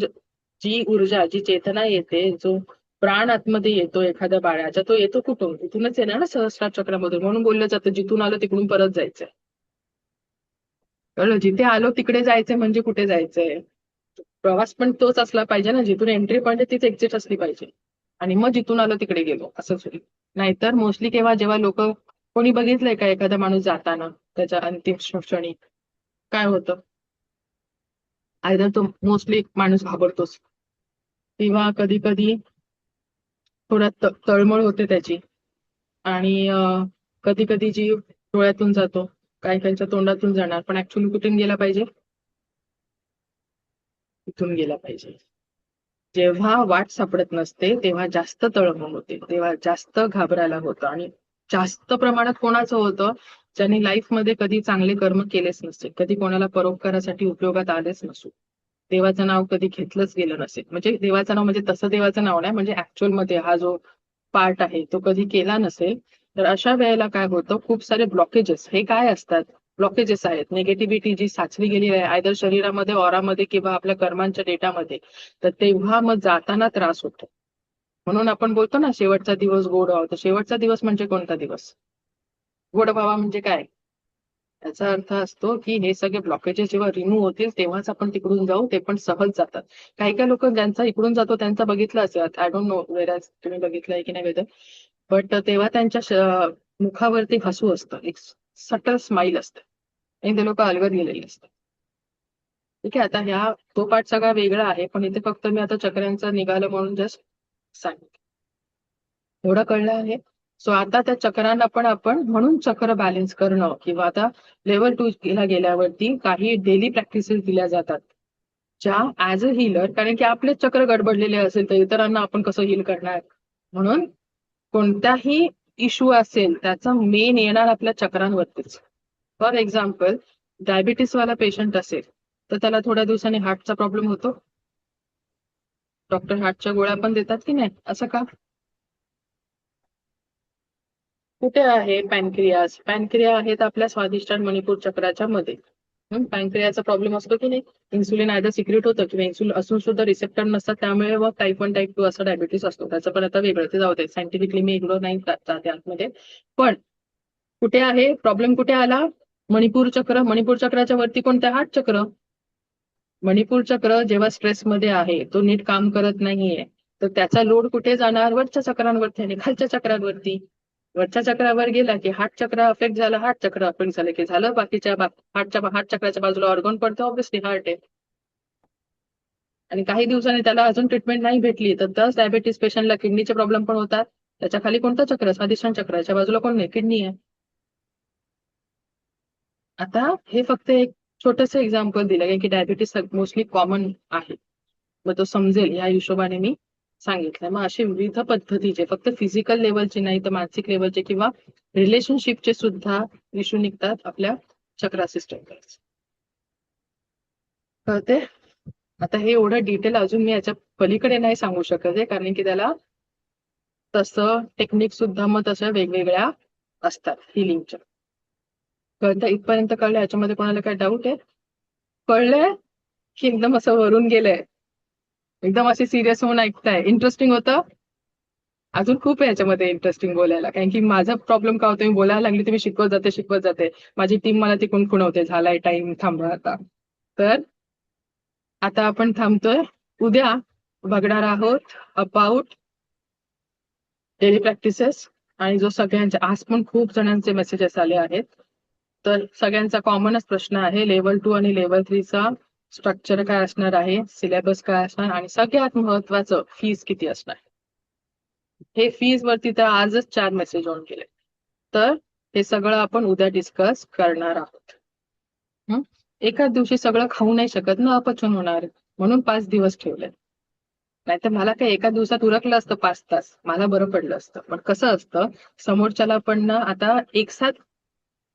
जी ऊर्जा, जी चेतना येते, जो प्राण आतमध्ये येतो एखाद्या बाळाच्या, तो येतो कुठून, इथूनच येणार ना, सहस्रार चक्रामधून. म्हणून बोललं जातं जिथून आलो तिकडून परत जायचंय. कळलं, जिथे आलो तिकडे जायचंय म्हणजे कुठे जायचंय, प्रवास पण तोच असला पाहिजे ना, जिथून एंट्री पॉईंट तीच एक्झिट असली पाहिजे, आणि मग जिथून आलो तिकडे गेलो असंच होईल. नाहीतर मोस्टली केव्हा, जेव्हा लोक, कोणी बघितलंय का एखादा माणूस जाताना त्याच्या अंतिम क्षणी काय होतं, आयदर तो मोस्टली माणूस घाबरतोच, किंवा कधी कधी थोडा तळमळ होते त्याची, आणि कधी कधी जीव डोळ्यातून जातो, काही काहींच्या तोंडातून जाणार, पण ऍक्च्युली कुठून गेला पाहिजे, इथून गेला पाहिजे. जेव्हा वाट सापडत नसते तेव्हा जास्त तळमळ होते, तेव्हा जास्त घाबरायला होतं, आणि जास्त प्रमाणात कोणाचं होतं, ज्यांनी लाईफमध्ये कधी चांगले कर्म केलेच नसते, कधी कोणाला परोपकारासाठी उपयोगात आलेच नसू, देवाचं नाव कधी घेतलंच गेलं नसेल, म्हणजे देवाचं नाव म्हणजे तसं देवाचं नाव नाही, म्हणजे ऍक्च्युअल मध्ये हा जो पार्ट आहे तो कधी केला नसेल, तर अशा वेळेला काय होतं, खूप सारे ब्लॉकेजेस, हे काय असतात, ब्लॉकेजेस आहेत, निगेटिव्हिटी जी साचली गेली आहे आयदर शरीरामध्ये, ऑरामध्ये, किंवा आपल्या कर्मांच्या डेटामध्ये, तर तेव्हा मग जाताना त्रास होतो. म्हणून आपण बोलतो ना शेवटचा दिवस गोड व्हावा, तर शेवटचा दिवस म्हणजे कोणता दिवस, गोड व्हावा म्हणजे काय, याचा अर्थ असतो की हे सगळे ब्लॉकेजेस जेव्हा रिमूव्ह होतील तेव्हाच आपण तिकडून जाऊ, ते पण सहज जातात. काही काही लोक ज्यांचा इकडून जातो त्यांचा बघितलं असेल, आय डोंट नो वेर तुम्ही बघितलंय की नाही वेदर, बट तेव्हा त्यांच्या मुखावरती हसू असतं, एक सटल स्माईल असतं, आणि ते लोक अलगद गेलेले असतात. ठीक आहे, आता ह्या तो पार्ट सगळा वेगळा आहे, पण इथे फक्त मी आता चक्रांचं निघालं म्हणून जस्ट सांगितलं, एवढं कळलं आहे. सो आता त्या चक्रांना पण आपण, म्हणून चक्र बॅलन्स करणं, किंवा आता लेवल 2 ला गेल्यावरती काही डेली प्रॅक्टिसेस दिल्या जातात, ज्या ऍज अ हिलर, कारण की आपले चक्र गडबडलेले असेल तर इतरांना आपण कसं हील करणार, म्हणून कोणताही इश्यू असेल त्याचा मेन येणार आपल्या चक्रांवरतीच. फॉर एक्झाम्पल, डायबिटीस वाला पेशंट असेल तर त्याला थोड्या दिवसांनी हार्टचा प्रॉब्लेम होतो, डॉक्टर हार्टच्या गोळ्या पण देतात की नाही, असं का, कुठे आहे पॅनक्रियास, पॅनक्रिया आहेत आपल्या स्वादिष्टान मणिपूर चक्राच्या मध्ये. पॅनक्रियाचा प्रॉब्लेम असतो की नाही, इन्सुलिन आयदर सिक्रेट होतं किंवा इन्सुलिन असून सुद्धा रिसेप्टर नसतात, त्यामुळे मग टाईप 1 टाईप 2 असा डायबिटीस असतो. त्याचं पण आता वेगळं, ते जाऊ दे, सायंटिफिकली मी इग्नोर नाही जाते आतमध्ये. पण कुठे आहे प्रॉब्लेम, कुठे आला, मणिपूर चक्र, मणिपूर चक्राच्या वरती कोणतं, हार्ट चक्र. मणिपूर चक्र जेव्हा स्ट्रेसमध्ये आहे, तो नीट काम करत नाहीये, तर त्याचा लोड कुठे जाणार, वरच्या चक्रांवरती आणि खालच्या चक्रांवरती. वरच्या चक्रावर गेला की हार्ट चक्र अफेक्ट झालं, हार्ट चक्र अफेक्ट झालं की झालं, बाकीच्या हार्ट चक्राच्या बाजूला ऑर्गन पडतं, ऑब्व्हियसली हार्ट आहे. आणि काही दिवसांनी त्याला अजून ट्रीटमेंट नाही भेटली तर त्याच डायबिटीस पेशंटला किडनीचे प्रॉब्लेम पण होतात. त्याच्या खाली कोणतं चक्र, स्वादिष्टान चक्राच्या बाजूला कोण नाही, किडनी आहे. आता हे फक्त एक छोटंसं एक्झाम्पल दिलं, कारण की डायबिटीस मोस्टली कॉमन आहे, मग तो समजेल या हिशोबाने मी सांगितलं. मग असे विविध पद्धतीचे, फक्त फिजिकल लेवलचे नाही तर मानसिक लेवलचे किंवा रिलेशनशिपचे सुद्धा इश्यू निघतात आपल्या चक्रा सिस्टम. कळते? आता हे एवढं डिटेल अजून मी याच्या पलीकडे नाही सांगू शकत आहे, कारण की त्याला तसं टेक्निक सुद्धा मग तशा वेगवेगळ्या असतात हिलिंगच्या. कळतं? इथपर्यंत कळलं? याच्यामध्ये कोणाला काय डाऊट आहे? कळलंय की एकदम असं वरून गेलंय? एकदम असे सिरियस होऊन ऐकताय? इंटरेस्टिंग होतं? अजून खूप आहे याच्यामध्ये इंटरेस्टिंग बोलायला, कारण की माझा प्रॉब्लेम काय होतो, मी बोलायला लागली तर मी शिकवत जाते. माझी टीम मला तिकडून खुणवते, झालाय टाइम, थांबवा आता. तर आता आपण थांबतोय. उद्या बघणार आहोत अबाउट डेली प्रॅक्टिसेस, आणि जो सगळ्यांचे आज पण खूप जणांचे मेसेजेस आले आहेत. तर सगळ्यांचा कॉमनच प्रश्न आहे, लेवल 2 आणि लेवल 3चा स्ट्रक्चर काय असणार आहे, सिलेबस काय असणार, आणि सगळ्यात महत्वाचं फीस किती असणार. हे फीस वरती तर आजच 4 मेसेज ऑन केले. तर हे सगळं आपण उद्या डिस्कस करणार आहोत. एकाच दिवशी सगळं खाऊ नाही शकत ना, अपचन होणार, म्हणून 5 दिवस ठेवले. नाहीतर मला काय एका दिवसात उरकलं असतं 5 तास, मला बरं पडलं असतं. पण कसं असतं, समोरच्याला पण ना आता एक साथ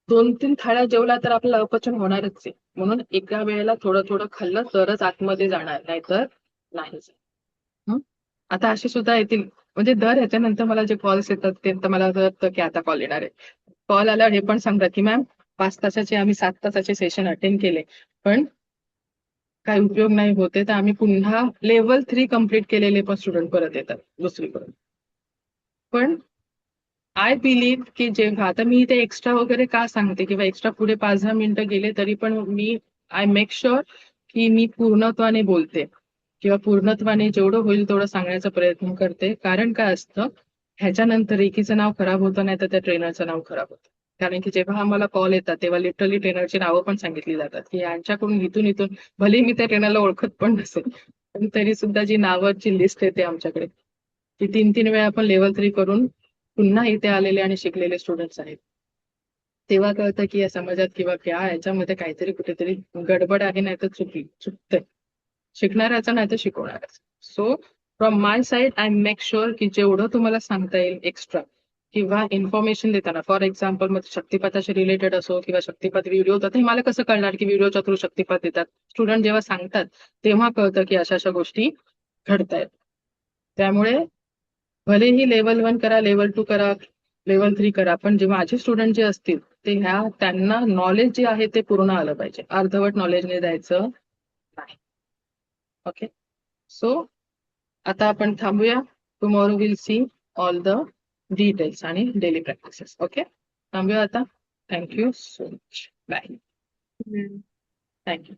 2-3 थाळ्या जेवला तर आपलं अपचन होणारच आहे. म्हणून एका वेळेला थोडं थोडं खाल्लं तरच आतमध्ये जाणार, नाहीतर नाही. आता असे सुद्धा येतील, म्हणजे दर ह्याच्यानंतर मला जे कॉल्स येतात ते तर मला असं वाटतं की आता कॉल येणार आहे. कॉल आल्यावर हे पण सांगतात की मॅम 5 तासाचे आम्ही 7 तासाचे सेशन अटेंड केले, पण काही उपयोग नाही होते, तर आम्ही पुन्हा लेवल 3 कम्प्लीट केलेले पण स्टुडंट परत येतात दुसरीकडून. पण आय बिलीव्ह की जेव्हा आता मी इथे एक्स्ट्रा वगैरे का सांगते किंवा एक्स्ट्रा पुढे 5-10 मिनिटं गेले तरी पण मी आय मेक शुअर की मी पूर्णत्वाने बोलते किंवा पूर्णत्वाने जेवढं होईल तेवढं सांगण्याचा प्रयत्न करते. कारण काय असतं, ह्याच्यानंतर एकीचं नाव खराब होतं, नाही तर त्या ट्रेनरचं नाव खराब होतं. कारण की जेव्हा आम्हाला कॉल येतात तेव्हा लिटरली ट्रेनरची नावं पण सांगितली जातात की यांच्याकडून इथून भले मी त्या ट्रेनरला ओळखत पण नसेल, पण तरी सुद्धा जी नावाची लिस्ट येते आमच्याकडे, ती 3-3 वेळा आपण लेवल 3 करून पुन्हा इथे आलेले आणि शिकलेले स्टुडंट्स आहेत. तेव्हा कळतं की या समाजात किंवा याच्यामध्ये काहीतरी कुठेतरी गडबड आहे, नाही तर चुकतंय. शिकणाऱ्याचा नाही तर शिकवणाऱ्याचा. So from my side I make sure की जेवढं तुम्हाला सांगता येईल एक्स्ट्रा किंवा इन्फॉर्मेशन देताना, फॉर एक्झाम्पल मग शक्तिपाताशी रिलेटेड असो किंवा शक्तिपात व्हिडिओ होतात, हे मला कसं कळणार की व्हिडिओच्या थ्रू शक्तिपात देतात. स्टुडंट जेव्हा सांगतात तेव्हा कळतं की अशा गोष्टी घडतायत. त्यामुळे भलेही लेवल 1 करा, लेवल 2 करा, लेवल 3 करा, पण जे माझे स्टुडंट जे असतील ते त्यांना नॉलेज जे आहे ते पूर्ण आलं पाहिजे. अर्धवट नॉलेजने द्यायचं नाही. ओके, सो आता आपण थांबूया. Tomorrow will see all the details आणि डेली प्रॅक्टिसेस. ओके, थांबूया आता. Thank you so much. Bye. Thank you.